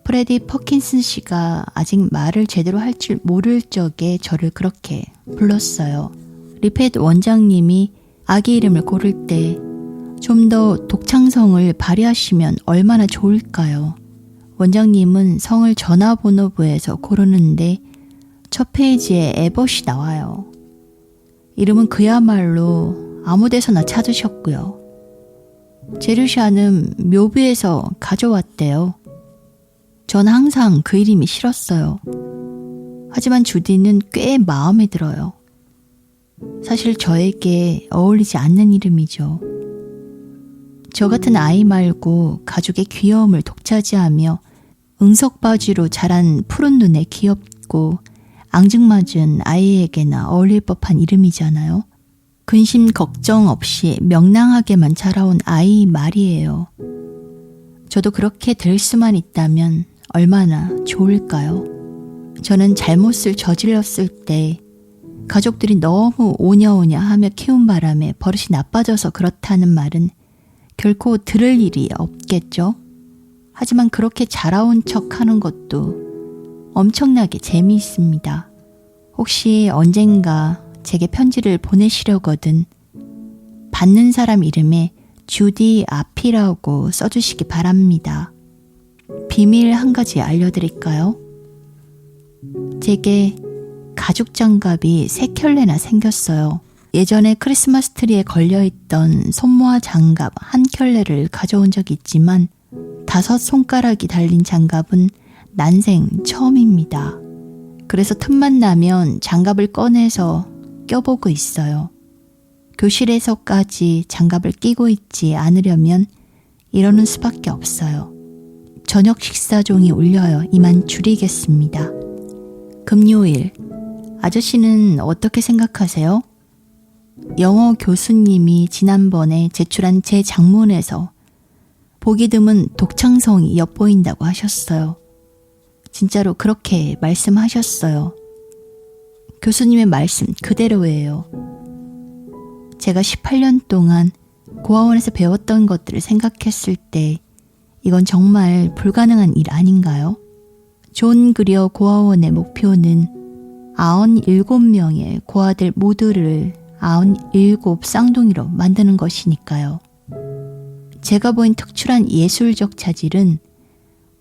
프레디 퍼킨슨 씨가 아직 말을 제대로 할 줄 모를 적에 저를 그렇게 불렀어요. 리펫 원장님이 아기 이름을 고를 때 좀 더 독창성을 발휘하시면 얼마나 좋을까요? 원장님은 성을 전화번호부에서 고르는데 첫 페이지에 에벗이 나와요. 이름은 그야말로 아무 데서나 찾으셨고요. 제르샤는 묘비에서 가져왔대요. 전 항상 그 이름이 싫었어요. 하지만 주디는 꽤 마음에 들어요. 사실 저에게 어울리지 않는 이름이죠. 저 같은 아이 말고 가족의 귀여움을 독차지하며 응석바지로 자란 푸른 눈에 귀엽고 앙증맞은 아이에게나 어울릴 법한 이름이잖아요. 근심 걱정 없이 명랑하게만 자라온 아이 말이에요. 저도 그렇게 될 수만 있다면 얼마나 좋을까요? 저는 잘못을 저질렀을 때 가족들이 너무 오냐오냐 하며 키운 바람에 버릇이 나빠져서 그렇다는 말은 결코 들을 일이 없겠죠. 하지만 그렇게 자라온 척 하는 것도 엄청나게 재미있습니다. 혹시 언젠가 제게 편지를 보내시려거든 받는 사람 이름에 주디 앞이라고 써주시기 바랍니다. 비밀 한 가지 알려드릴까요? 제게 가죽 장갑이 3켤레나 생겼어요. 예전에 크리스마스 트리에 걸려있던 손모아 장갑 1켤레를 가져온 적이 있지만 5손가락이 달린 장갑은 난생 처음입니다. 그래서 틈만 나면 장갑을 꺼내서 껴보고 있어요. 교실에서까지 장갑을 끼고 있지 않으려면 이러는 수밖에 없어요. 저녁 식사종이 울려요. 이만 줄이겠습니다. 금요일, 아저씨는 어떻게 생각하세요? 영어 교수님이 지난번에 제출한 제 장문에서 보기 드문 독창성이 엿보인다고 하셨어요. 진짜로 그렇게 말씀하셨어요. 교수님의 말씀 그대로예요. 제가 18년 동안 고아원에서 배웠던 것들을 생각했을 때 이건 정말 불가능한 일 아닌가요? 존 그리어 고아원의 목표는 97명의 고아들 모두를 97 쌍둥이로 만드는 것이니까요. 제가 보인 특출한 예술적 차질은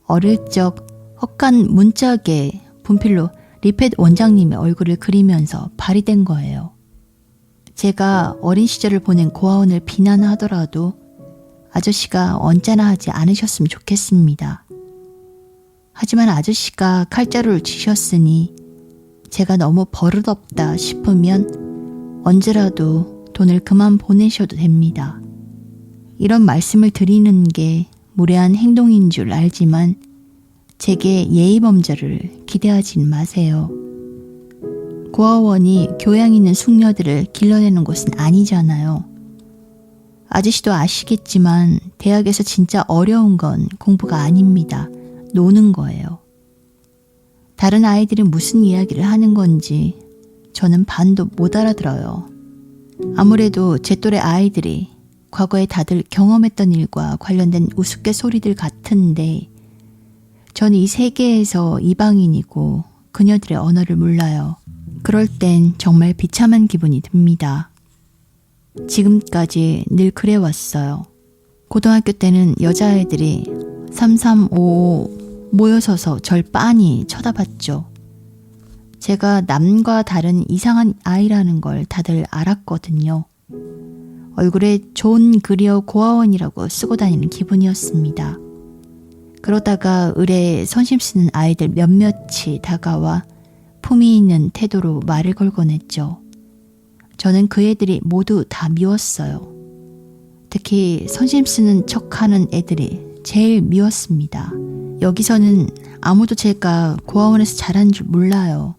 어릴 적 헛간 문짝에 분필로 리펫 원장님의 얼굴을 그리면서 발휘된 거예요. 제가 어린 시절을 보낸 고아원을 비난하더라도 아저씨가 언짢아 하지 않으셨으면 좋겠습니다. 하지만 아저씨가 칼자루를 쥐셨으니 제가 너무 버릇없다 싶으면 언제라도 돈을 그만 보내셔도 됩니다. 이런 말씀을 드리는 게 무례한 행동인 줄 알지만 제게 예의범절을 기대하진 마세요. 고아원이 교양 있는 숙녀들을 길러내는 곳은 아니잖아요. 아저씨도 아시겠지만 대학에서 진짜 어려운 건 공부가 아닙니다. 노는 거예요. 다른 아이들이 무슨 이야기를 하는 건지 저는 반도 못 알아들어요. 아무래도 제 또래 아이들이 과거에 다들 경험했던 일과 관련된 우스갯소리들 같은데 전 이 세계에서 이방인이고 그녀들의 언어를 몰라요. 그럴 땐 정말 비참한 기분이 듭니다. 지금까지 늘 그래왔어요. 고등학교 때는 여자아이들이 3355 모여서서 절 빤히 쳐다봤죠. 제가 남과 다른 이상한 아이라는 걸 다들 알았거든요. 얼굴에 존 그리어 고아원이라고 쓰고 다니는 기분이었습니다. 그러다가 을에 선심 쓰는 아이들 몇몇이 다가와 품위 있는 태도로 말을 걸곤 했죠. 저는 그 애들이 모두 다 미웠어요. 특히 선심 쓰는 척하는 애들이 제일 미웠습니다. 여기서는 아무도 제가 고아원에서 자란 줄 몰라요.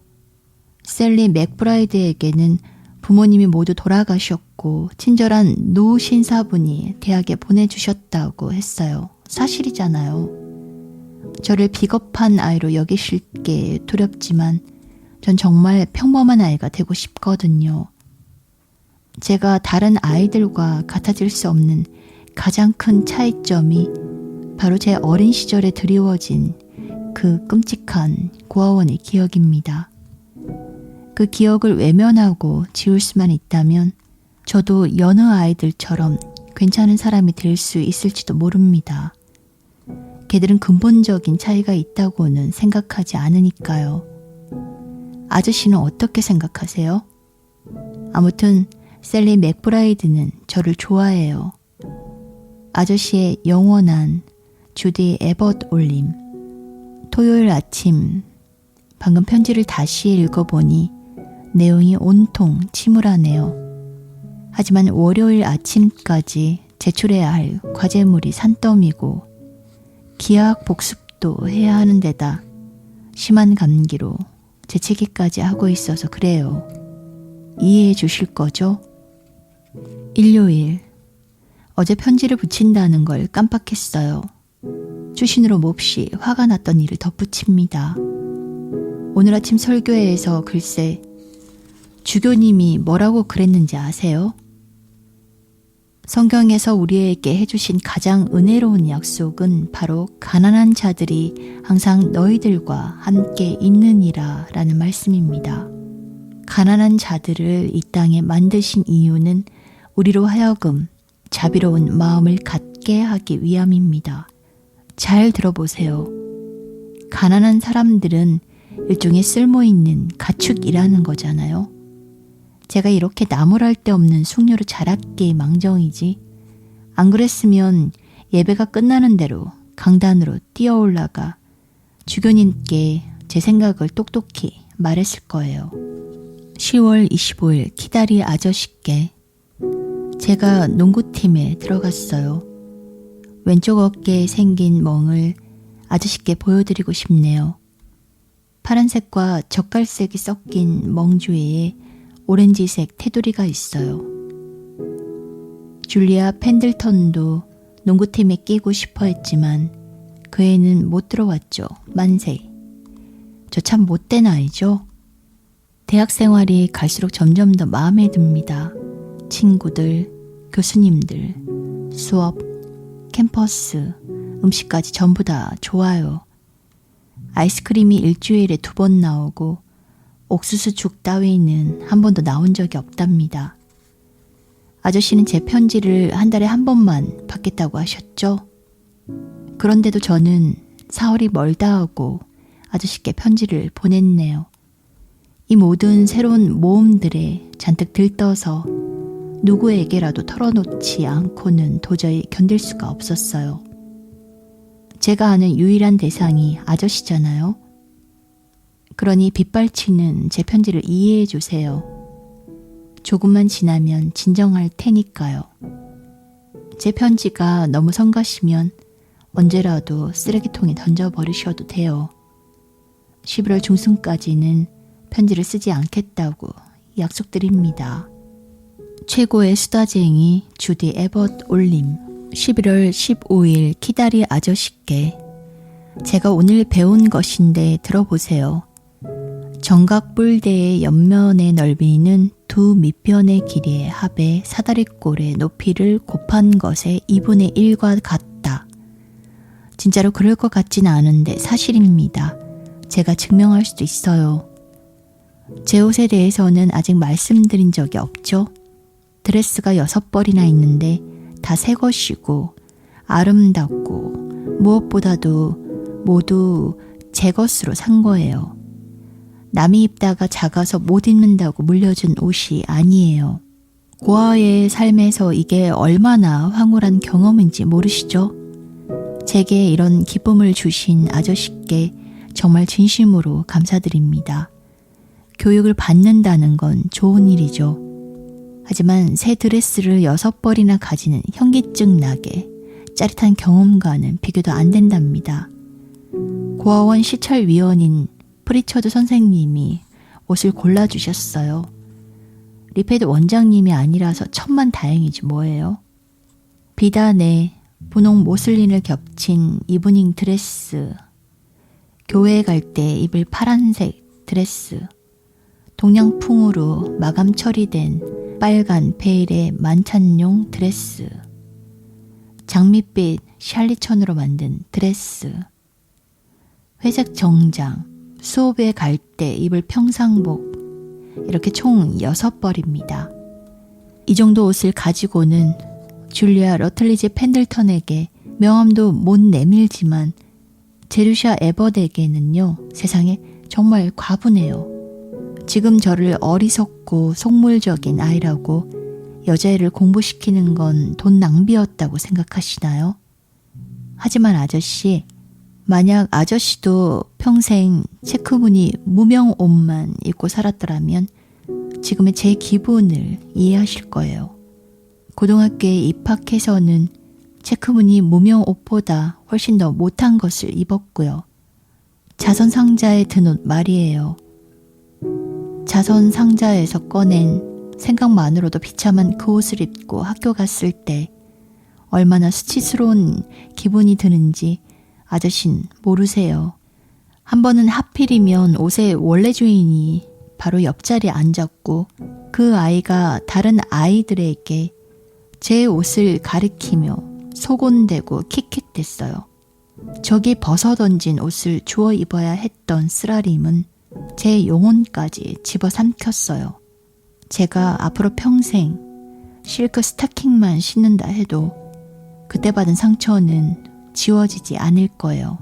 셀리 맥브라이드에게는 부모님이 모두 돌아가셨고 친절한 노 신사분이 대학에 보내주셨다고 했어요. 사실이잖아요. 저를 비겁한 아이로 여기실 게 두렵지만 전 정말 평범한 아이가 되고 싶거든요. 제가 다른 아이들과 같아질 수 없는 가장 큰 차이점이 바로 제 어린 시절에 드리워진 그 끔찍한 고아원의 기억입니다. 그 기억을 외면하고 지울 수만 있다면 저도 여느 아이들처럼 괜찮은 사람이 될 수 있을지도 모릅니다. 걔들은 근본적인 차이가 있다고는 생각하지 않으니까요. 아저씨는 어떻게 생각하세요? 아무튼 셀리 맥브라이드는 저를 좋아해요. 아저씨의 영원한 주디 에벗 올림. 토요일 아침 방금 편지를 다시 읽어보니 내용이 온통 침울하네요. 하지만 월요일 아침까지 제출해야 할 과제물이 산더미고 기하학 복습도 해야 하는 데다 심한 감기로 재채기까지 하고 있어서 그래요. 이해해 주실 거죠? 일요일. 어제 편지를 붙인다는 걸 깜빡했어요. 추신으로 몹시 화가 났던 일을 덧붙입니다. 오늘 아침 설교회에서 글쎄 주교님이 뭐라고 그랬는지 아세요? 성경에서 우리에게 해주신 가장 은혜로운 약속은 바로 가난한 자들이 항상 너희들과 함께 있느니라 라는 말씀입니다. 가난한 자들을 이 땅에 만드신 이유는 우리로 하여금 자비로운 마음을 갖게 하기 위함입니다. 잘 들어보세요. 가난한 사람들은 일종의 쓸모있는 가축이라는 거잖아요. 제가 이렇게 나무랄 데 없는 숙녀로 자랐기에 망정이지 안 그랬으면 예배가 끝나는 대로 강단으로 뛰어 올라가 주교님께 제 생각을 똑똑히 말했을 거예요. 10월 25일 키다리 아저씨께 제가 농구팀에 들어갔어요. 왼쪽 어깨에 생긴 멍을 아저씨께 보여드리고 싶네요. 파란색과 젓갈색이 섞인 멍 주위에 오렌지색 테두리가 있어요. 줄리아 펜들턴도 농구팀에 끼고 싶어 했지만 그 애는 못 들어왔죠. 만세. 저 참 못된 아이죠. 대학 생활이 갈수록 점점 더 마음에 듭니다. 친구들, 교수님들, 수업, 캠퍼스, 음식까지 전부 다 좋아요. 아이스크림이 일주일에 2번 나오고 옥수수 죽 따위는 한 번도 나온 적이 없답니다. 아저씨는 제 편지를 한 달에 한 번만 받겠다고 하셨죠? 그런데도 저는 사흘이 멀다 하고 아저씨께 편지를 보냈네요. 이 모든 새로운 모험들에 잔뜩 들떠서 누구에게라도 털어놓지 않고는 도저히 견딜 수가 없었어요. 제가 아는 유일한 대상이 아저씨잖아요. 그러니 빗발치는 제 편지를 이해해 주세요. 조금만 지나면 진정할 테니까요. 제 편지가 너무 성가시면 언제라도 쓰레기통에 던져버리셔도 돼요. 11월 중순까지는 편지를 쓰지 않겠다고 약속드립니다. 최고의 수다쟁이 주디 에벗 올림. 11월 15일 키다리 아저씨께 제가 오늘 배운 것인데 들어보세요. 정각뿔대의 옆면의 넓이는 두 밑변의 길이의 합에 사다리꼴의 높이를 곱한 것의 2분의 1과 같다. 진짜로 그럴 것 같지는 않은데 사실입니다. 제가 증명할 수도 있어요. 제 옷에 대해서는 아직 말씀드린 적이 없죠. 드레스가 6벌이나 있는데 다 새 것이고 아름답고 무엇보다도 모두 제 것으로 산 거예요. 남이 입다가 작아서 못 입는다고 물려준 옷이 아니에요. 고아의 삶에서 이게 얼마나 황홀한 경험인지 모르시죠? 제게 이런 기쁨을 주신 아저씨께 정말 진심으로 감사드립니다. 교육을 받는다는 건 좋은 일이죠. 하지만 새 드레스를 6벌이나 가지는 현기증 나게 짜릿한 경험과는 비교도 안 된답니다. 고아원 시찰위원인 프리처드 선생님이 옷을 골라주셨어요. 리페드 원장님이 아니라서 천만 다행이지 뭐예요. 비단에 분홍 모슬린을 겹친 이브닝 드레스, 교회에 갈 때 입을 파란색 드레스, 동양풍으로 마감 처리된 빨간 베일에 만찬용 드레스, 장밋빛 샬리천으로 만든 드레스, 회색 정장, 수업에 갈 때 입을 평상복, 이렇게 총 6벌입니다. 이 정도 옷을 가지고는 줄리아 러틀리지 펜들턴에게 명함도 못 내밀지만 제루샤 에버덱에는요, 세상에 정말 과분해요. 지금 저를 어리석고 속물적인 아이라고 여자애를 공부시키는 건 돈 낭비였다고 생각하시나요? 하지만 아저씨, 만약 아저씨도 평생 체크무늬 무명 옷만 입고 살았더라면 지금의 제 기분을 이해하실 거예요. 고등학교에 입학해서는 체크무늬 무명 옷보다 훨씬 더 못한 것을 입었고요. 자선 상자에 든 옷 말이에요. 자선 상자에서 꺼낸 생각만으로도 비참한 그 옷을 입고 학교 갔을 때 얼마나 수치스러운 기분이 드는지 아저씨는 모르세요. 한 번은 하필이면 옷의 원래 주인이 바로 옆자리에 앉았고 그 아이가 다른 아이들에게 제 옷을 가리키며 소곤대고 킥킥댔어요. 저기 벗어던진 옷을 주워 입어야 했던 쓰라림은 제 영혼까지 집어삼켰어요. 제가 앞으로 평생 실크 스타킹만 신는다 해도 그때 받은 상처는 지워지지 않을 거예요.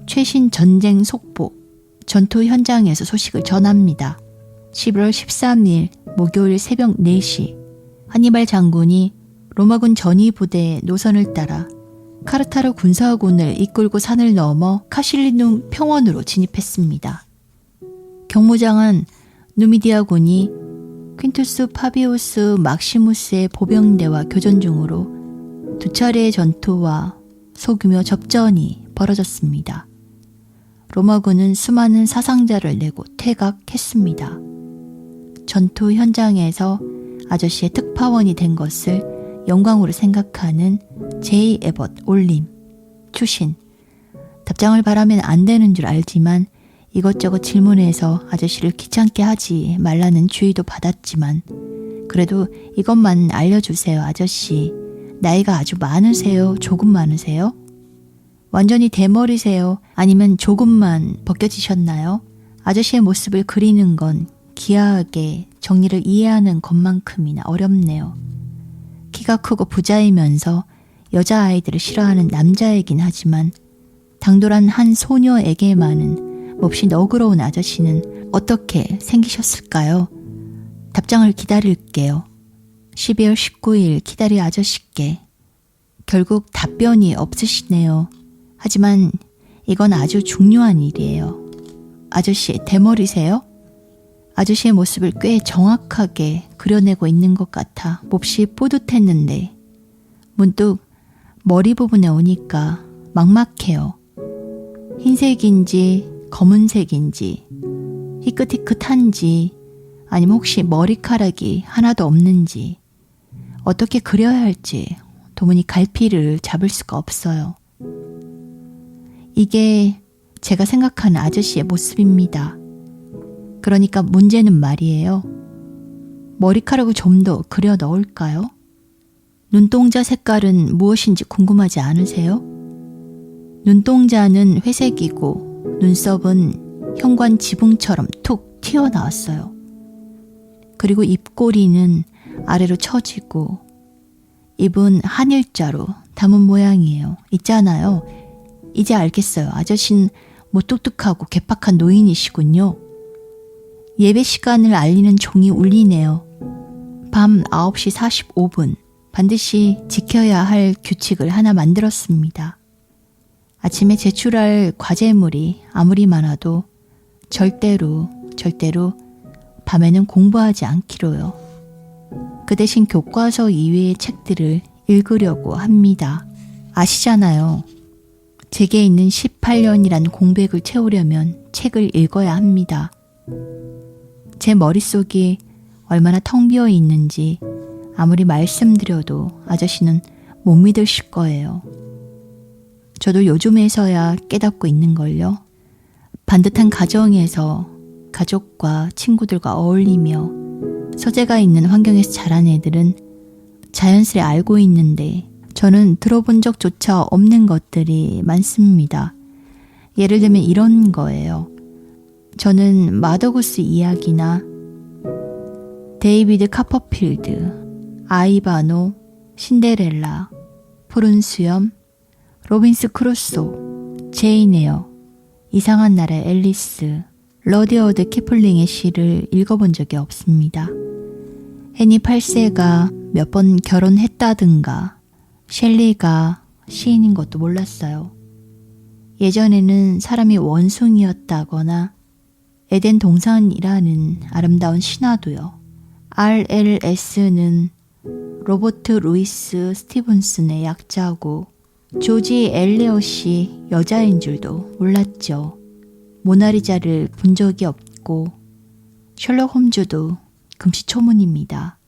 최신 전쟁 속보, 전투 현장에서 소식을 전합니다. 11월 13일 목요일 새벽 4시 하니발 장군이 로마군 전위 부대의 노선을 따라 카르타르 군사군을 이끌고 산을 넘어 카실리눔 평원으로 진입했습니다. 경무장은 누미디아군이 퀸투스 파비우스 막시무스의 보병대와 교전 중으로 2차례의 전투와 소규모 접전이 벌어졌습니다. 로마군은 수많은 사상자를 내고 퇴각했습니다. 전투 현장에서 아저씨의 특파원이 된 것을 영광으로 생각하는 제이 에벗 올림, 추신. 답장을 바라면 안 되는 줄 알지만 이것저것 질문해서 아저씨를 귀찮게 하지 말라는 주의도 받았지만 그래도 이것만 알려주세요, 아저씨. 나이가 아주 많으세요? 조금 많으세요? 완전히 대머리세요? 아니면 조금만 벗겨지셨나요? 아저씨의 모습을 그리는 건 기하게 정리를 이해하는 것만큼이나 어렵네요. 키가 크고 부자이면서 여자아이들을 싫어하는 남자이긴 하지만 당돌한 한 소녀에게만은 몹시 너그러운 아저씨는 어떻게 생기셨을까요? 답장을 기다릴게요. 12월 19일 기다릴 아저씨께. 결국 답변이 없으시네요. 하지만 이건 아주 중요한 일이에요. 아저씨 대머리세요? 아저씨의 모습을 꽤 정확하게 그려내고 있는 것 같아 몹시 뿌듯했는데 문득 머리 부분에 오니까 막막해요. 흰색인지 검은색인지 희끗희끗한지 아니면 혹시 머리카락이 하나도 없는지 어떻게 그려야 할지 도무지 갈피를 잡을 수가 없어요. 이게 제가 생각하는 아저씨의 모습입니다. 그러니까 문제는 말이에요. 머리카락을 좀 더 그려 넣을까요? 눈동자 색깔은 무엇인지 궁금하지 않으세요? 눈동자는 회색이고 눈썹은 현관 지붕처럼 툭 튀어나왔어요. 그리고 입꼬리는 아래로 처지고 입은 한일자로 담은 모양이에요. 있잖아요. 이제 알겠어요. 아저씨는 무뚝뚝하고 개팍한 노인이시군요. 예배 시간을 알리는 종이 울리네요. 밤 9시 45분 반드시 지켜야 할 규칙을 하나 만들었습니다. 아침에 제출할 과제물이 아무리 많아도 절대로 밤에는 공부하지 않기로요. 그 대신 교과서 이외의 책들을 읽으려고 합니다. 아시잖아요. 제게 있는 18년이란 공백을 채우려면 책을 읽어야 합니다. 제 머릿속이 얼마나 텅 비어 있는지 아무리 말씀드려도 아저씨는 못 믿으실 거예요. 저도 요즘에서야 깨닫고 있는걸요. 반듯한 가정에서 가족과 친구들과 어울리며 서재가 있는 환경에서 자란 애들은 자연스레 알고 있는데 저는 들어본 적조차 없는 것들이 많습니다. 예를 들면 이런 거예요. 저는 마더구스 이야기나 데이비드 카퍼필드, 아이바노, 신데렐라, 푸른 수염, 로빈스 크루소, 제인 에어, 이상한 나라의 앨리스, 러디어드 키플링의 시를 읽어본 적이 없습니다. 해니 8세가 몇 번 결혼했다든가 셸리가 시인인 것도 몰랐어요. 예전에는 사람이 원숭이였다거나 에덴 동산이라는 아름다운 신화도요. RLS는 로버트 루이스 스티븐슨의 약자고 조지 엘리엇이 여자인 줄도 몰랐죠. 모나리자를 본 적이 없고 셜록 홈즈도 금시초문입니다.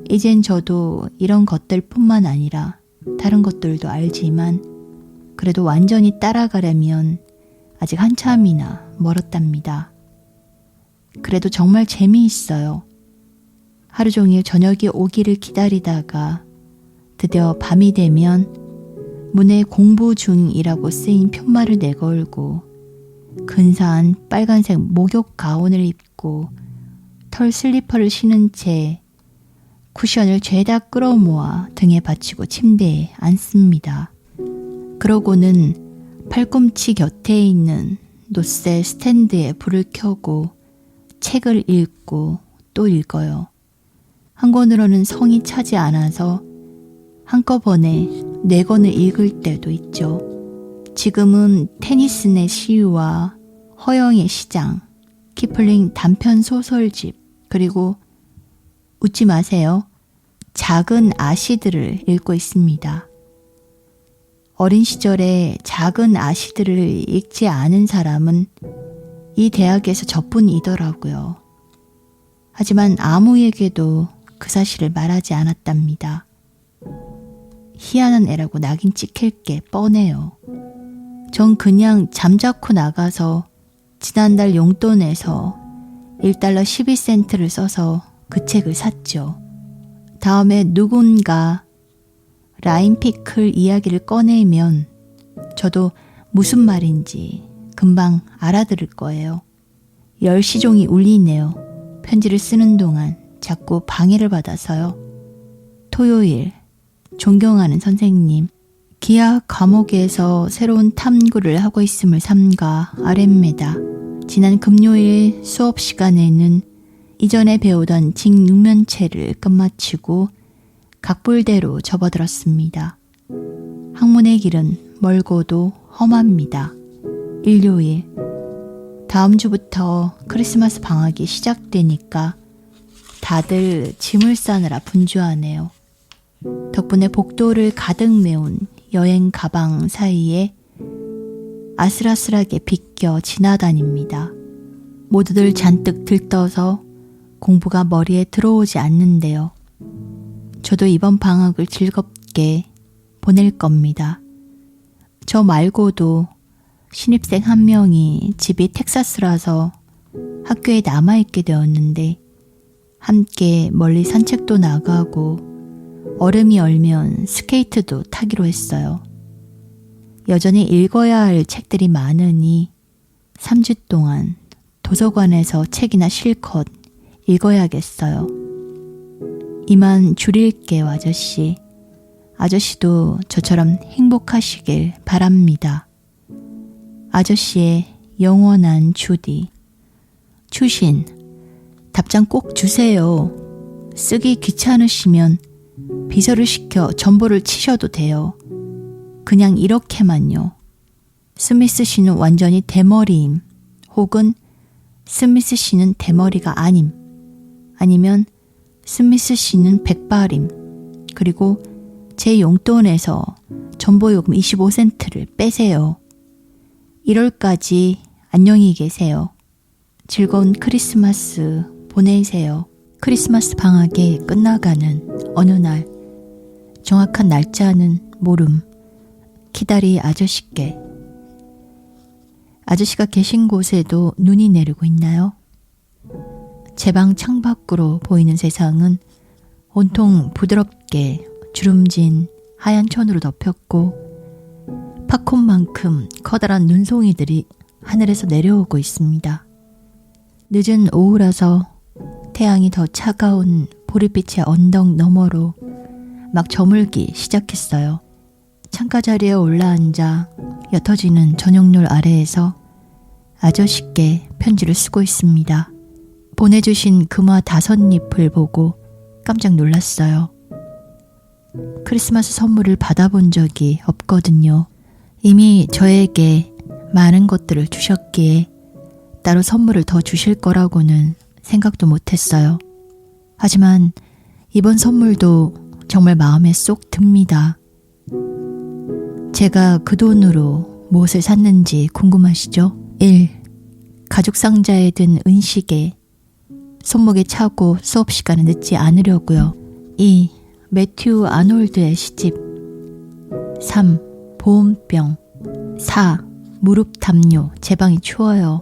이젠 저도 이런 것들뿐만 아니라 다른 것들도 알지만 그래도 완전히 따라가려면 아직 한참이나 멀었답니다. 그래도 정말 재미있어요. 하루 종일 저녁이 오기를 기다리다가 드디어 밤이 되면 문에 공부 중이라고 쓰인 편말을 내걸고 근사한 빨간색 목욕 가운을 입고 털 슬리퍼를 신은 채 쿠션을 죄다 끌어모아 등에 받치고 침대에 앉습니다. 그러고는 팔꿈치 곁에 있는 노쇠 스탠드에 불을 켜고 책을 읽고 또 읽어요. 한 권으로는 성이 차지 않아서 한꺼번에 4권을 읽을 때도 있죠. 지금은 테니슨의 시와 허영의 시장, 키플링 단편 소설집, 그리고 웃지 마세요. 작은 아시들을 읽고 있습니다. 어린 시절에 작은 아시들을 읽지 않은 사람은 이 대학에서 저뿐이더라고요. 하지만 아무에게도 그 사실을 말하지 않았답니다. 희한한 애라고 낙인 찍힐 게 뻔해요. 전 그냥 잠자코 나가서 지난달 용돈에서 1달러 12센트를 써서 그 책을 샀죠. 다음에 누군가 라인피클 이야기를 꺼내면 저도 무슨 말인지 금방 알아들을 거예요. 10시종이 울리네요. 편지를 쓰는 동안 자꾸 방해를 받아서요. 토요일, 존경하는 선생님, 기하 과목에서 새로운 탐구를 하고 있음을 삼가 아뢰입니다. 지난 금요일 수업 시간에는 이전에 배우던 직육면체를 끝마치고 각불대로 접어들었습니다. 학문의 길은 멀고도 험합니다. 일요일, 다음 주부터 크리스마스 방학이 시작되니까 다들 짐을 싸느라 분주하네요. 덕분에 복도를 가득 메운 여행 가방 사이에 아슬아슬하게 비껴 지나다닙니다. 모두들 잔뜩 들떠서 공부가 머리에 들어오지 않는데요. 저도 이번 방학을 즐겁게 보낼 겁니다. 저 말고도 신입생 한 명이 집이 텍사스라서 학교에 남아있게 되었는데 함께 멀리 산책도 나가고 얼음이 얼면 스케이트도 타기로 했어요. 여전히 읽어야 할 책들이 많으니 3주 동안 도서관에서 책이나 실컷 읽어야겠어요. 이만 줄일게요, 아저씨. 아저씨도 저처럼 행복하시길 바랍니다. 아저씨의 영원한 주디. 추신, 답장 꼭 주세요. 쓰기 귀찮으시면 비서를 시켜 전보를 치셔도 돼요. 그냥 이렇게만요. 스미스 씨는 완전히 대머리임. 혹은 스미스 씨는 대머리가 아님. 아니면 스미스 씨는 백발임. 그리고 제 용돈에서 전보요금 25센트를 빼세요. 1월까지 안녕히 계세요. 즐거운 크리스마스 보내세요. 크리스마스 방학이 끝나가는 어느 날, 정확한 날짜는 모름. 기다리 아저씨께. 아저씨가 계신 곳에도 눈이 내리고 있나요? 제 방 창밖으로 보이는 세상은 온통 부드럽게 주름진 하얀 천으로 덮였고 팝콘만큼 커다란 눈송이들이 하늘에서 내려오고 있습니다. 늦은 오후라서 태양이 더 차가운 보릿빛의 언덕 너머로 막 저물기 시작했어요. 창가 자리에 올라앉아 옅어지는 저녁놀 아래에서 아저씨께 편지를 쓰고 있습니다. 보내주신 금화 5잎을 보고 깜짝 놀랐어요. 크리스마스 선물을 받아본 적이 없거든요. 이미 저에게 많은 것들을 주셨기에 따로 선물을 더 주실 거라고는 생각도 못했어요. 하지만 이번 선물도 정말 마음에 쏙 듭니다. 제가 그 돈으로 무엇을 샀는지 궁금하시죠? 1. 가죽 상자에 든 은시계. 손목에 차고 수업 시간에 늦지 않으려고요. 2. 매튜 아놀드의 시집. 3. 보온병. 4. 무릎 담요. 제 방이 추워요.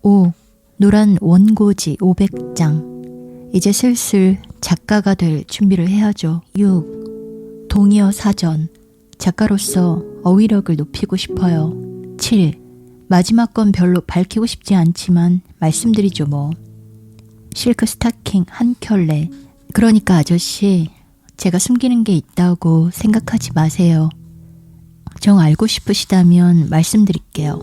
5. 노란 원고지 500장. 이제 슬슬 작가가 될 준비를 해야죠. 6. 동의어 사전. 작가로서 어휘력을 높이고 싶어요. 7. 마지막 건 별로 밝히고 싶지 않지만 말씀드리죠 뭐. 실크 스타킹 한 켤레. 그러니까 아저씨, 제가 숨기는 게 있다고 생각하지 마세요. 정 알고 싶으시다면 말씀드릴게요.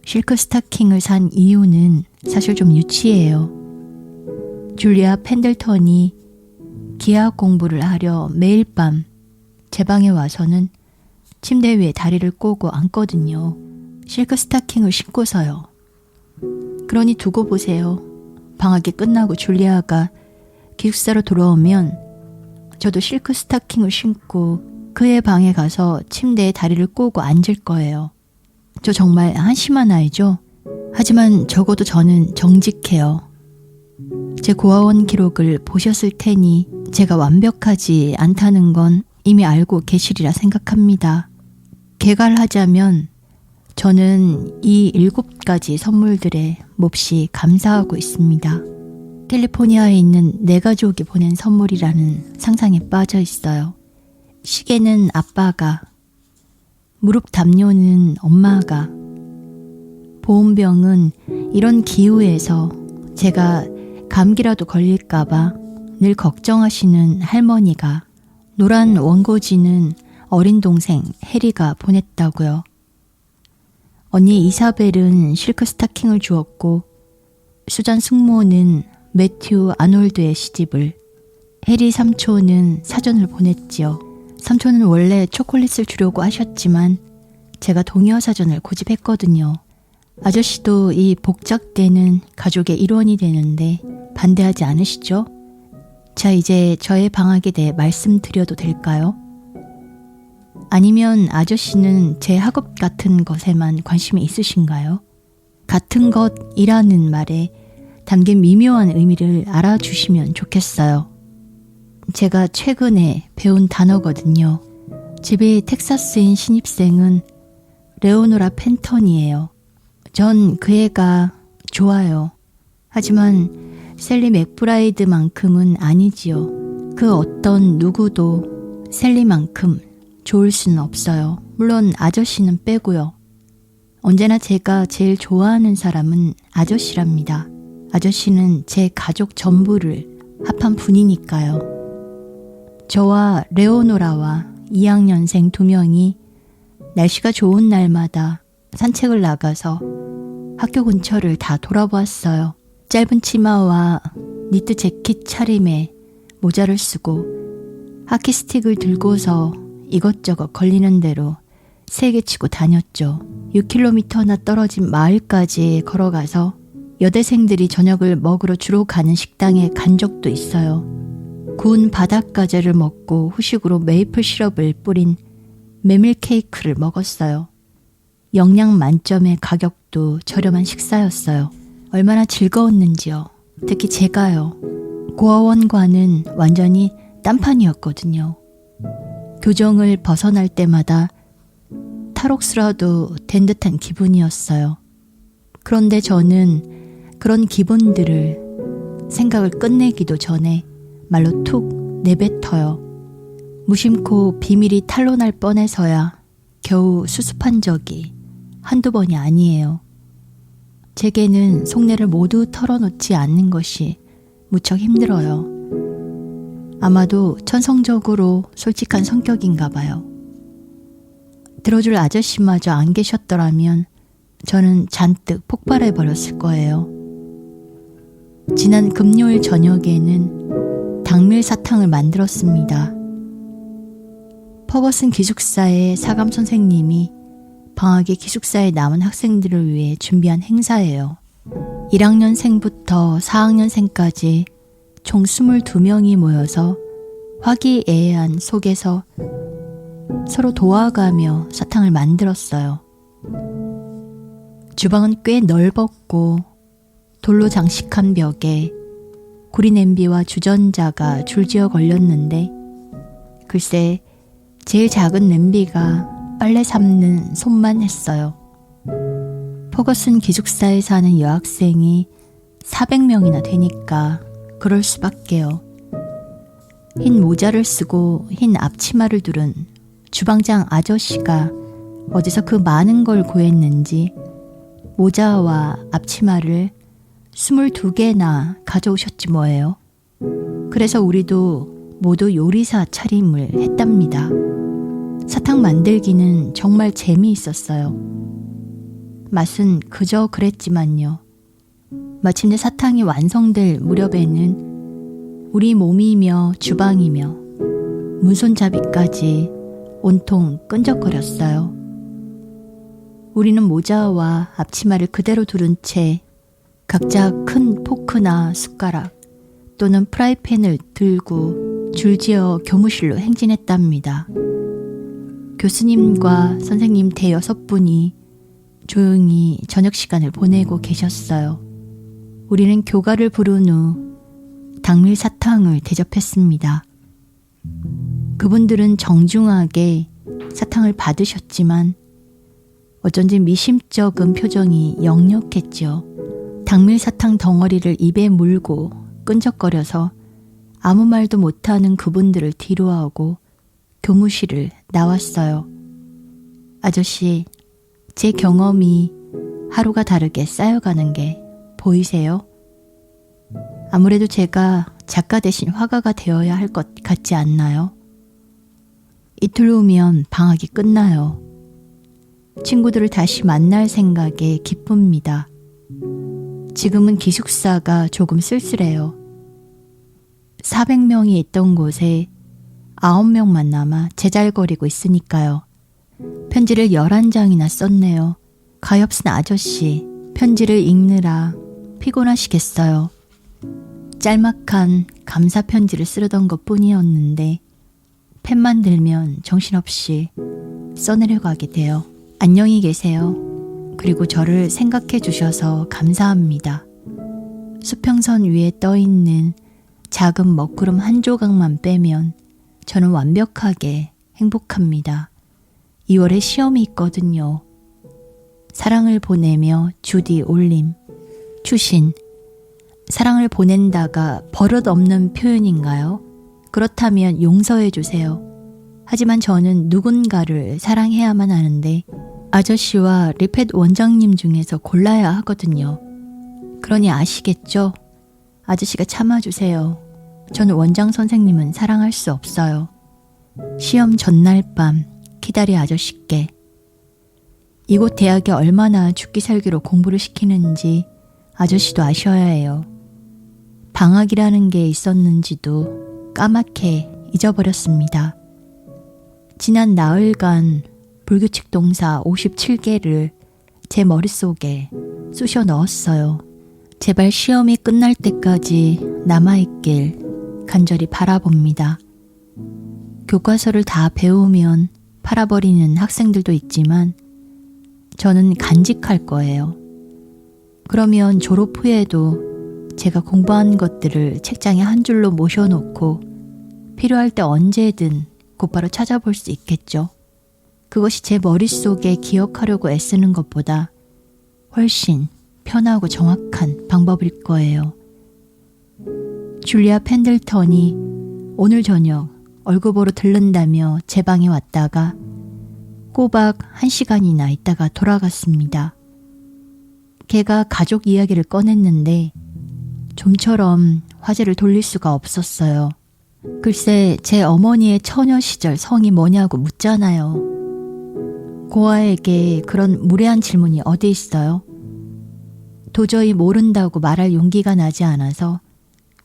실크 스타킹을 산 이유는 사실 좀 유치해요. 줄리아 펜들턴이 기하학 공부를 하려 매일 밤 제 방에 와서는 침대 위에 다리를 꼬고 앉거든요. 실크 스타킹을 신고서요. 그러니 두고 보세요. 방학이 끝나고 줄리아가 기숙사로 돌아오면 저도 실크 스타킹을 신고 그의 방에 가서 침대에 다리를 꼬고 앉을 거예요. 저 정말 한심한 아이죠? 하지만 적어도 저는 정직해요. 제 고아원 기록을 보셨을 테니 제가 완벽하지 않다는 건 이미 알고 계시리라 생각합니다. 개괄하자면 저는 이 7가지 선물들에 몹시 감사하고 있습니다. 캘리포니아에 있는 내 가족이 보낸 선물이라는 상상에 빠져 있어요. 시계는 아빠가, 무릎 담요는 엄마가, 보온병은 이런 기후에서 제가 감기라도 걸릴까봐 늘 걱정하시는 할머니가, 노란 원고지는 어린 동생 해리가 보냈다고요. 언니 이사벨은 실크 스타킹을 주었고 수잔 숙모는 매튜 아놀드의 시집을, 해리 삼촌은 사전을 보냈지요. 삼촌은 원래 초콜릿을 주려고 하셨지만 제가 동의어 사전을 고집했거든요. 아저씨도 이 복작되는 가족의 일원이 되는데 반대하지 않으시죠? 자, 이제 저의 방학에 대해 말씀드려도 될까요? 아니면 아저씨는 제 학업 같은 것에만 관심이 있으신가요? 같은 것이라는 말에 담긴 미묘한 의미를 알아주시면 좋겠어요. 제가 최근에 배운 단어거든요. 집이 텍사스인 신입생은 레오노라 펜턴이에요. 전 그 애가 좋아요. 하지만 셀리 맥브라이드만큼은 아니지요. 그 어떤 누구도 셀리만큼 좋을 수는 없어요. 물론 아저씨는 빼고요. 언제나 제가 제일 좋아하는 사람은 아저씨랍니다. 아저씨는 제 가족 전부를 합한 분이니까요. 저와 레오노라와 2학년생 2명이 날씨가 좋은 날마다 산책을 나가서 학교 근처를 다 돌아보았어요. 짧은 치마와 니트 재킷 차림에 모자를 쓰고 하키스틱을 들고서 이것저것 걸리는 대로 세게치고 다녔죠. 6km나 떨어진 마을까지 걸어가서 여대생들이 저녁을 먹으러 주로 가는 식당에 간 적도 있어요. 구운 바닷가재를 먹고 후식으로 메이플 시럽을 뿌린 메밀 케이크를 먹었어요. 영양 만점의 가격도 저렴한 식사였어요. 얼마나 즐거웠는지요. 특히 제가요. 고아원과는 완전히 딴판이었거든요. 교정을 벗어날 때마다 탈옥수라도 된 듯한 기분이었어요. 그런데 저는 그런 기본들을 생각을 끝내기도 전에 말로 툭 내뱉어요. 무심코 비밀이 탄로날 뻔해서야 겨우 수습한 적이 한두 번이 아니에요. 제게는 속내를 모두 털어놓지 않는 것이 무척 힘들어요. 아마도 천성적으로 솔직한 성격인가 봐요. 들어줄 아저씨마저 안 계셨더라면 저는 잔뜩 폭발해 버렸을 거예요. 지난 금요일 저녁에는 당밀 사탕을 만들었습니다. 퍼거슨 기숙사의 사감 선생님이 방학에 기숙사에 남은 학생들을 위해 준비한 행사예요. 1학년생부터 4학년생까지 총 22명이 모여서 화기애애한 속에서 서로 도와가며 사탕을 만들었어요. 주방은 꽤 넓었고 돌로 장식한 벽에 구리 냄비와 주전자가 줄지어 걸렸는데 글쎄 제일 작은 냄비가 빨래 삶는 손만 했어요. 퍼거슨 기숙사에 사는 여학생이 400명이나 되니까 그럴 수밖에요. 흰 모자를 쓰고 흰 앞치마를 두른 주방장 아저씨가 어디서 그 많은 걸 구했는지 모자와 앞치마를 22개나 가져오셨지 뭐예요. 그래서 우리도 모두 요리사 차림을 했답니다. 사탕 만들기는 정말 재미있었어요. 맛은 그저 그랬지만요. 마침내 사탕이 완성될 무렵에는 우리 몸이며 주방이며 문손잡이까지 온통 끈적거렸어요. 우리는 모자와 앞치마를 그대로 두른 채 각자 큰 포크나 숟가락 또는 프라이팬을 들고 줄지어 교무실로 행진했답니다. 교수님과 선생님 대여섯 분이 조용히 저녁 시간을 보내고 계셨어요. 우리는 교가를 부른 후 당밀 사탕을 대접했습니다. 그분들은 정중하게 사탕을 받으셨지만 어쩐지 미심쩍은 표정이 역력했죠. 당밀 사탕 덩어리를 입에 물고 끈적거려서 아무 말도 못하는 그분들을 뒤로하고 교무실을 나왔어요. 아저씨, 제 경험이 하루가 다르게 쌓여가는 게 보이세요? 아무래도 제가 작가 대신 화가가 되어야 할 것 같지 않나요? 이틀 후면 방학이 끝나요. 친구들을 다시 만날 생각에 기쁩니다. 지금은 기숙사가 조금 쓸쓸해요. 400명이 있던 곳에 9명만 남아 제잘거리고 있으니까요. 편지를 11장이나 썼네요. 가엾은 아저씨, 편지를 읽느라 피곤하시겠어요. 짤막한 감사 편지를 쓰려던 것 뿐이었는데 펜만 들면 정신없이 써내려고 하게 돼요. 안녕히 계세요. 그리고 저를 생각해 주셔서 감사합니다. 수평선 위에 떠있는 작은 먹구름 한 조각만 빼면 저는 완벽하게 행복합니다. 2월에 시험이 있거든요. 사랑을 보내며 주디 올림. 추신. 사랑을 보낸다가 버릇없는 표현인가요? 그렇다면 용서해 주세요. 하지만 저는 누군가를 사랑해야만 하는데 아저씨와 리펫 원장님 중에서 골라야 하거든요. 그러니 아시겠죠? 아저씨가 참아주세요. 저는 원장 선생님은 사랑할 수 없어요. 시험 전날 밤 기다리 아저씨께. 이곳 대학에 얼마나 죽기 살기로 공부를 시키는지 아저씨도 아셔야 해요. 방학이라는 게 있었는지도 까맣게 잊어버렸습니다. 지난 나흘간 불규칙 동사 57개를 제 머릿속에 쑤셔 넣었어요. 제발 시험이 끝날 때까지 남아있길 간절히 바라봅니다. 교과서를 다 배우면 팔아버리는 학생들도 있지만 저는 간직할 거예요. 그러면 졸업 후에도 제가 공부한 것들을 책장에 한 줄로 모셔놓고 필요할 때 언제든 곧바로 찾아볼 수 있겠죠. 그것이 제 머릿속에 기억하려고 애쓰는 것보다 훨씬 편하고 정확한 방법일 거예요. 줄리아 펜들턴이 오늘 저녁 얼굴 보러 들른다며 제 방에 왔다가 꼬박 1시간이나 있다가 돌아갔습니다. 걔가 가족 이야기를 꺼냈는데 좀처럼 화제를 돌릴 수가 없었어요. 글쎄 제 어머니의 처녀 시절 성이 뭐냐고 묻잖아요. 고아에게 그런 무례한 질문이 어디 있어요? 도저히 모른다고 말할 용기가 나지 않아서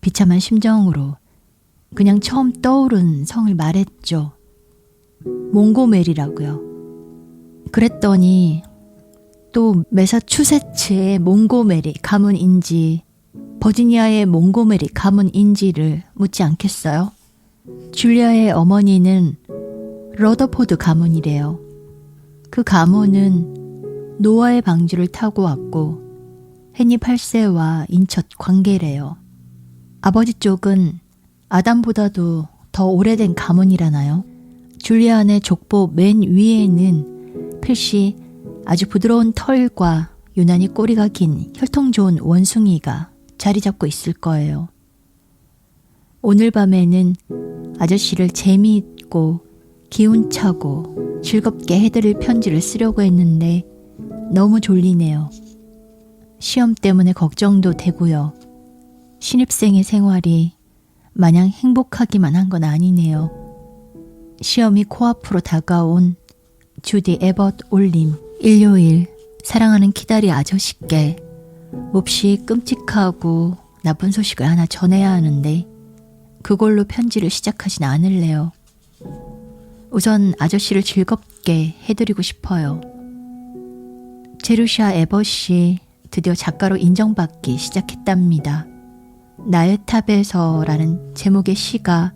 비참한 심정으로 그냥 처음 떠오른 성을 말했죠. 몽고메리라고요. 그랬더니 또 매사추세츠의 몽고메리 가문인지 버지니아의 몽고메리 가문인지를 묻지 않겠어요? 줄리아의 어머니는 러더포드 가문이래요. 그 가문은 노아의 방주를 타고 왔고 헨리 8세와 인첫 관계래요. 아버지 쪽은 아담보다도 더 오래된 가문이라나요? 줄리안의 족보 맨 위에는 필시 아주 부드러운 털과 유난히 꼬리가 긴 혈통 좋은 원숭이가 자리 잡고 있을 거예요. 오늘 밤에는 아저씨를 재미있고 기운차고 즐겁게 해드릴 편지를 쓰려고 했는데 너무 졸리네요. 시험 때문에 걱정도 되고요. 신입생의 생활이 마냥 행복하기만 한 건 아니네요. 시험이 코앞으로 다가온 주디 에벗 올림. 일요일 사랑하는 키다리 아저씨께 몹시 끔찍하고 나쁜 소식을 하나 전해야 하는데 그걸로 편지를 시작하진 않을래요. 우선 아저씨를 즐겁게 해드리고 싶어요. 제루샤 에벗이 드디어 작가로 인정받기 시작했답니다. 나의 탑에서라는 제목의 시가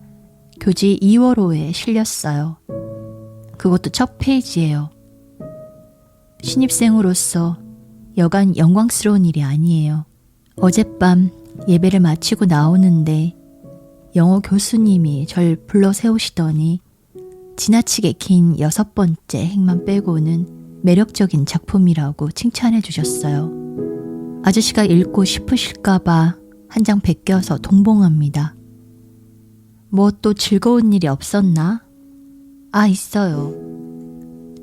교지 2월호에 실렸어요. 그것도 첫 페이지예요. 신입생으로서 여간 영광스러운 일이 아니에요. 어젯밤 예배를 마치고 나오는데 영어 교수님이 절 불러 세우시더니 지나치게 긴 6번째 행만 빼고는 매력적인 작품이라고 칭찬해 주셨어요. 아저씨가 읽고 싶으실까봐 한 장 베껴서 동봉합니다. 뭐 또 즐거운 일이 없었나? 아, 있어요.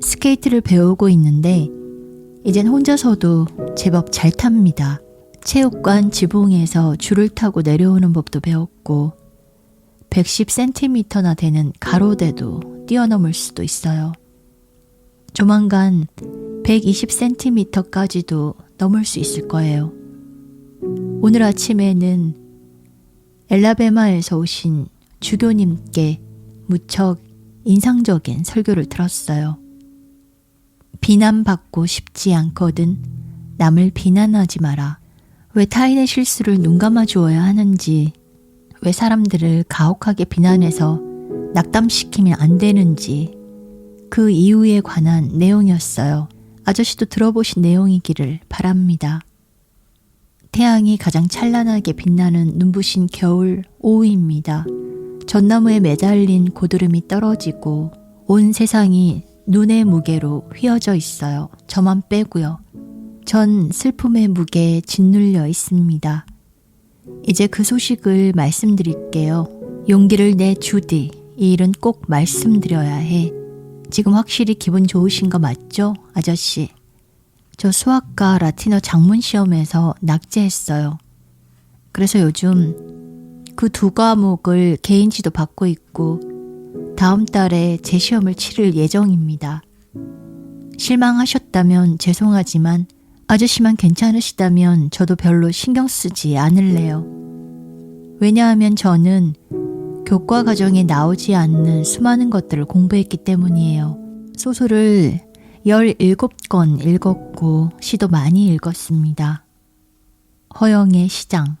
스케이트를 배우고 있는데 이젠 혼자서도 제법 잘 탑니다. 체육관 지붕에서 줄을 타고 내려오는 법도 배웠고 110cm나 되는 가로대도 뛰어넘을 수도 있어요. 조만간 120cm까지도 넘을 수 있을 거예요. 오늘 아침에는 엘라베마에서 오신 주교님께 무척 인상적인 설교를 들었어요. 비난받고 싶지 않거든 남을 비난하지 마라. 왜 타인의 실수를 눈감아 주어야 하는지, 왜 사람들을 가혹하게 비난해서 낙담시키면 안 되는지 그 이유에 관한 내용이었어요. 아저씨도 들어보신 내용이기를 바랍니다. 태양이 가장 찬란하게 빛나는 눈부신 겨울 오후입니다. 전나무에 매달린 고드름이 떨어지고 온 세상이 눈의 무게로 휘어져 있어요. 저만 빼고요. 전 슬픔의 무게에 짓눌려 있습니다. 이제 그 소식을 말씀드릴게요. 용기를 내 주디, 이 일은 꼭 말씀드려야 해. 지금 확실히 기분 좋으신 거 맞죠, 아저씨? 저 수학과 라틴어 작문 시험에서 낙제했어요. 그래서 요즘 그 2과목을 개인지도 받고 있고 다음 달에 재시험을 치를 예정입니다. 실망하셨다면 죄송하지만 아저씨만 괜찮으시다면 저도 별로 신경 쓰지 않을래요. 왜냐하면 저는 교과 과정에 나오지 않는 수많은 것들을 공부했기 때문이에요. 소설을 17권 읽었고 시도 많이 읽었습니다. 허영의 시장,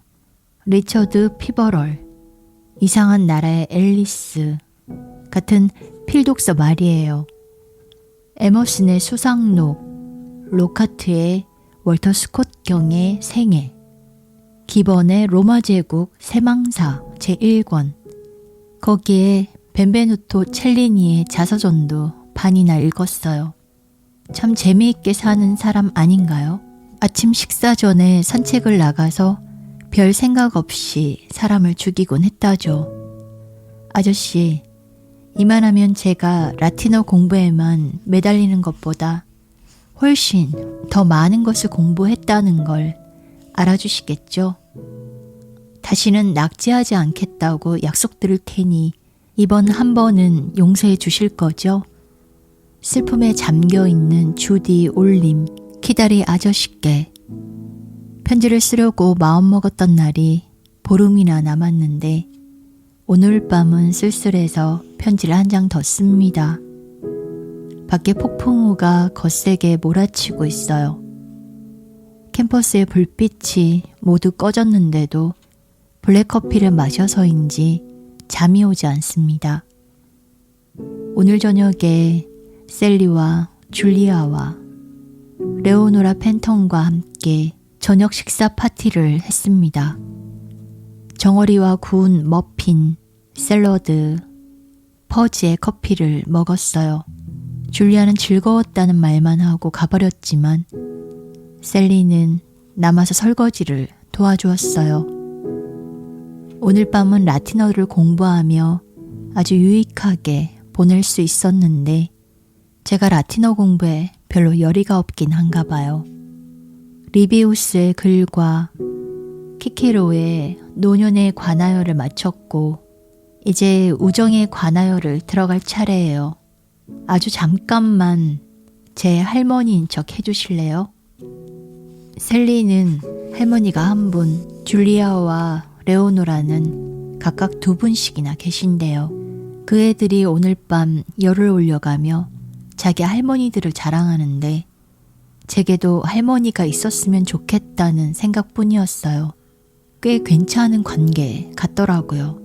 리처드 피버럴, 이상한 나라의 앨리스 같은 필독서 말이에요. 에머슨의 수상록, 로카트의 월터 스콧 경의 생애, 기번의 로마 제국 세망사 제1권, 거기에 벤베누토 첼리니의 자서전도 반이나 읽었어요. 참 재미있게 사는 사람 아닌가요? 아침 식사 전에 산책을 나가서 별 생각 없이 사람을 죽이곤 했다죠. 아저씨, 이만하면 제가 라틴어 공부에만 매달리는 것보다 훨씬 더 많은 것을 공부했다는 걸 알아주시겠죠? 다시는 낙제하지 않겠다고 약속드릴 테니 이번 한 번은 용서해 주실 거죠? 슬픔에 잠겨있는 주디 올림, 키다리 아저씨께 편지를 쓰려고 마음먹었던 날이 보름이나 남았는데 오늘 밤은 쓸쓸해서 편지를 한 장 더 씁니다. 밖에 폭풍우가 거세게 몰아치고 있어요. 캠퍼스의 불빛이 모두 꺼졌는데도 블랙커피를 마셔서인지 잠이 오지 않습니다. 오늘 저녁에 셀리와 줄리아와 레오노라 팬턴과 함께 저녁 식사 파티를 했습니다. 정어리와 구운 머핀, 샐러드, 퍼지에 커피를 먹었어요. 줄리아는 즐거웠다는 말만 하고 가버렸지만 셀리는 남아서 설거지를 도와주었어요. 오늘 밤은 라틴어를 공부하며 아주 유익하게 보낼 수 있었는데 제가 라틴어 공부에 별로 열의가 없긴 한가 봐요. 리비우스의 글과 키케로의 노년의 관하여를 마쳤고 이제 우정의 관하여를 들어갈 차례예요. 아주 잠깐만 제 할머니인 척 해주실래요? 셀리는 할머니가 한 분, 줄리아와 레오노라는 각각 2분씩이나 계신데요. 그 애들이 오늘 밤 열을 올려가며 자기 할머니들을 자랑하는데 제게도 할머니가 있었으면 좋겠다는 생각뿐이었어요. 꽤 괜찮은 관계 같더라고요.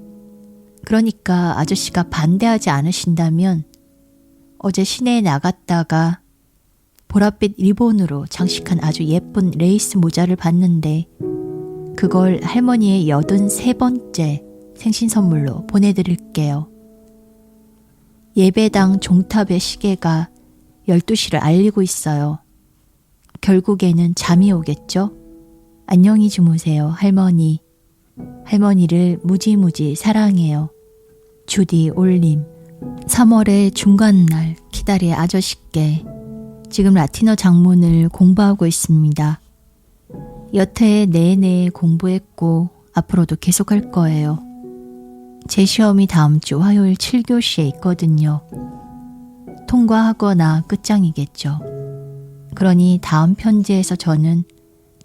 그러니까 아저씨가 반대하지 않으신다면 어제 시내에 나갔다가 보랏빛 리본으로 장식한 아주 예쁜 레이스 모자를 봤는데 그걸 할머니의 83번째 생신 선물로 보내드릴게요. 예배당 종탑의 시계가 12시를 알리고 있어요. 결국에는 잠이 오겠죠? 안녕히 주무세요, 할머니. 할머니를 무지무지 사랑해요. 주디 올림. 3월의 중간날 키다리 아저씨께 지금 라틴어 장문을 공부하고 있습니다. 여태 내내 공부했고 앞으로도 계속할 거예요. 제 시험이 다음 주 화요일 7교시에 있거든요. 통과하거나 끝장이겠죠. 그러니 다음 편지에서 저는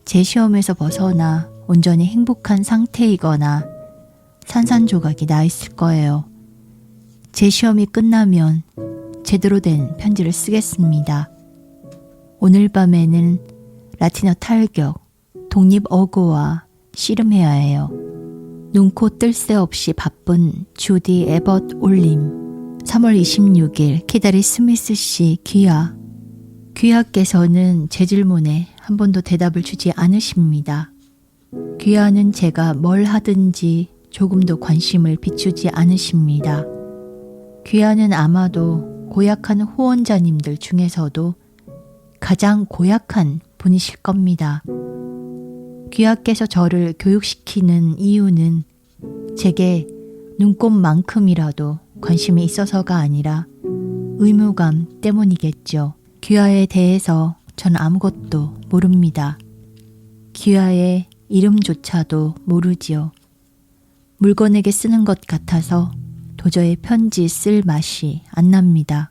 제 시험에서 벗어나 온전히 행복한 상태이거나 산산조각이 나 있을 거예요. 제 시험이 끝나면 제대로 된 편지를 쓰겠습니다. 오늘 밤에는 라틴어 탈격, 독립어고와 씨름해야 해요. 눈코 뜰 새 없이 바쁜 주디 에벗 올림. 3월 26일 키다리 스미스 씨 귀하. 귀하께서는 제 질문에 한 번도 대답을 주지 않으십니다. 귀하는 제가 뭘 하든지 조금도 관심을 비추지 않으십니다. 귀하는 아마도 고약한 후원자님들 중에서도 가장 고약한 분이실 겁니다. 귀하께서 저를 교육시키는 이유는 제게 눈꼽만큼이라도 관심이 있어서가 아니라 의무감 때문이겠죠. 귀하에 대해서 전 아무것도 모릅니다. 귀하의 이름조차도 모르지요. 물건에게 쓰는 것 같아서 도저히 편지 쓸 맛이 안 납니다.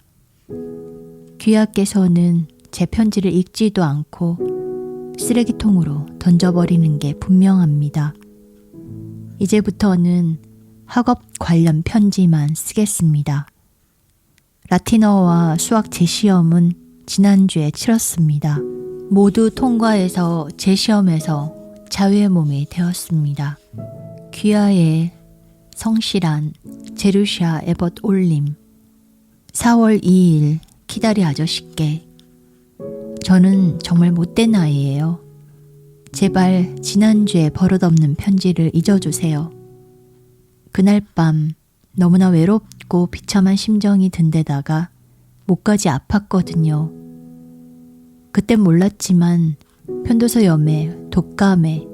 귀하께서는 제 편지를 읽지도 않고 쓰레기통으로 던져버리는 게 분명합니다. 이제부터는 학업 관련 편지만 쓰겠습니다. 라틴어와 수학 재시험은 지난주에 치렀습니다. 모두 통과해서 재시험에서 자유의 몸이 되었습니다. 귀하의 성실한 제루샤 에벗 올림. 4월 2일 키다리 아저씨께. 저는 정말 못된 아이예요. 제발 지난주에 버릇없는 편지를 잊어주세요. 그날 밤 너무나 외롭고 비참한 심정이 든 데다가 목까지 아팠거든요. 그땐 몰랐지만 편도소염에 독감에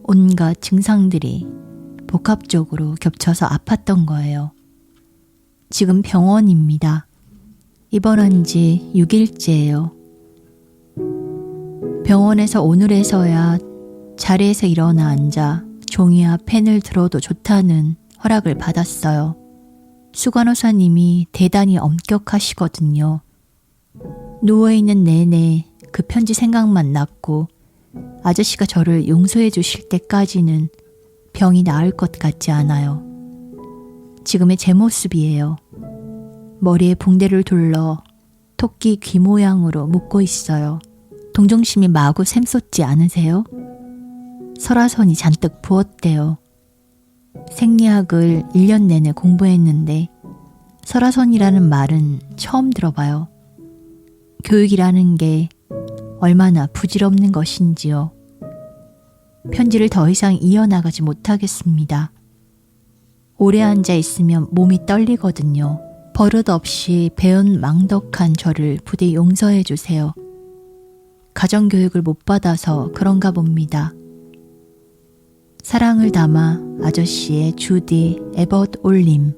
온갖 증상들이 복합적으로 겹쳐서 아팠던 거예요. 지금 병원입니다. 입원한 지 6일째예요. 병원에서 오늘에서야 자리에서 일어나 앉아 종이와 펜을 들어도 좋다는 허락을 받았어요. 수간호사님이 대단히 엄격하시거든요. 누워있는 내내 그 편지 생각만 났고 아저씨가 저를 용서해 주실 때까지는 병이 나을 것 같지 않아요. 지금의 제 모습이에요. 머리에 붕대를 둘러 토끼 귀 모양으로 묶고 있어요. 동정심이 마구 샘솟지 않으세요? 설화선이 잔뜩 부었대요. 생리학을 1년 내내 공부했는데 설화선이라는 말은 처음 들어봐요. 교육이라는 게 얼마나 부질없는 것인지요. 편지를 더 이상 이어나가지 못하겠습니다. 오래 앉아 있으면 몸이 떨리거든요. 버릇없이 배은 망덕한 저를 부디 용서해 주세요. 가정교육을 못 받아서 그런가 봅니다. 사랑을 담아 아저씨의 주디 에벗 올림.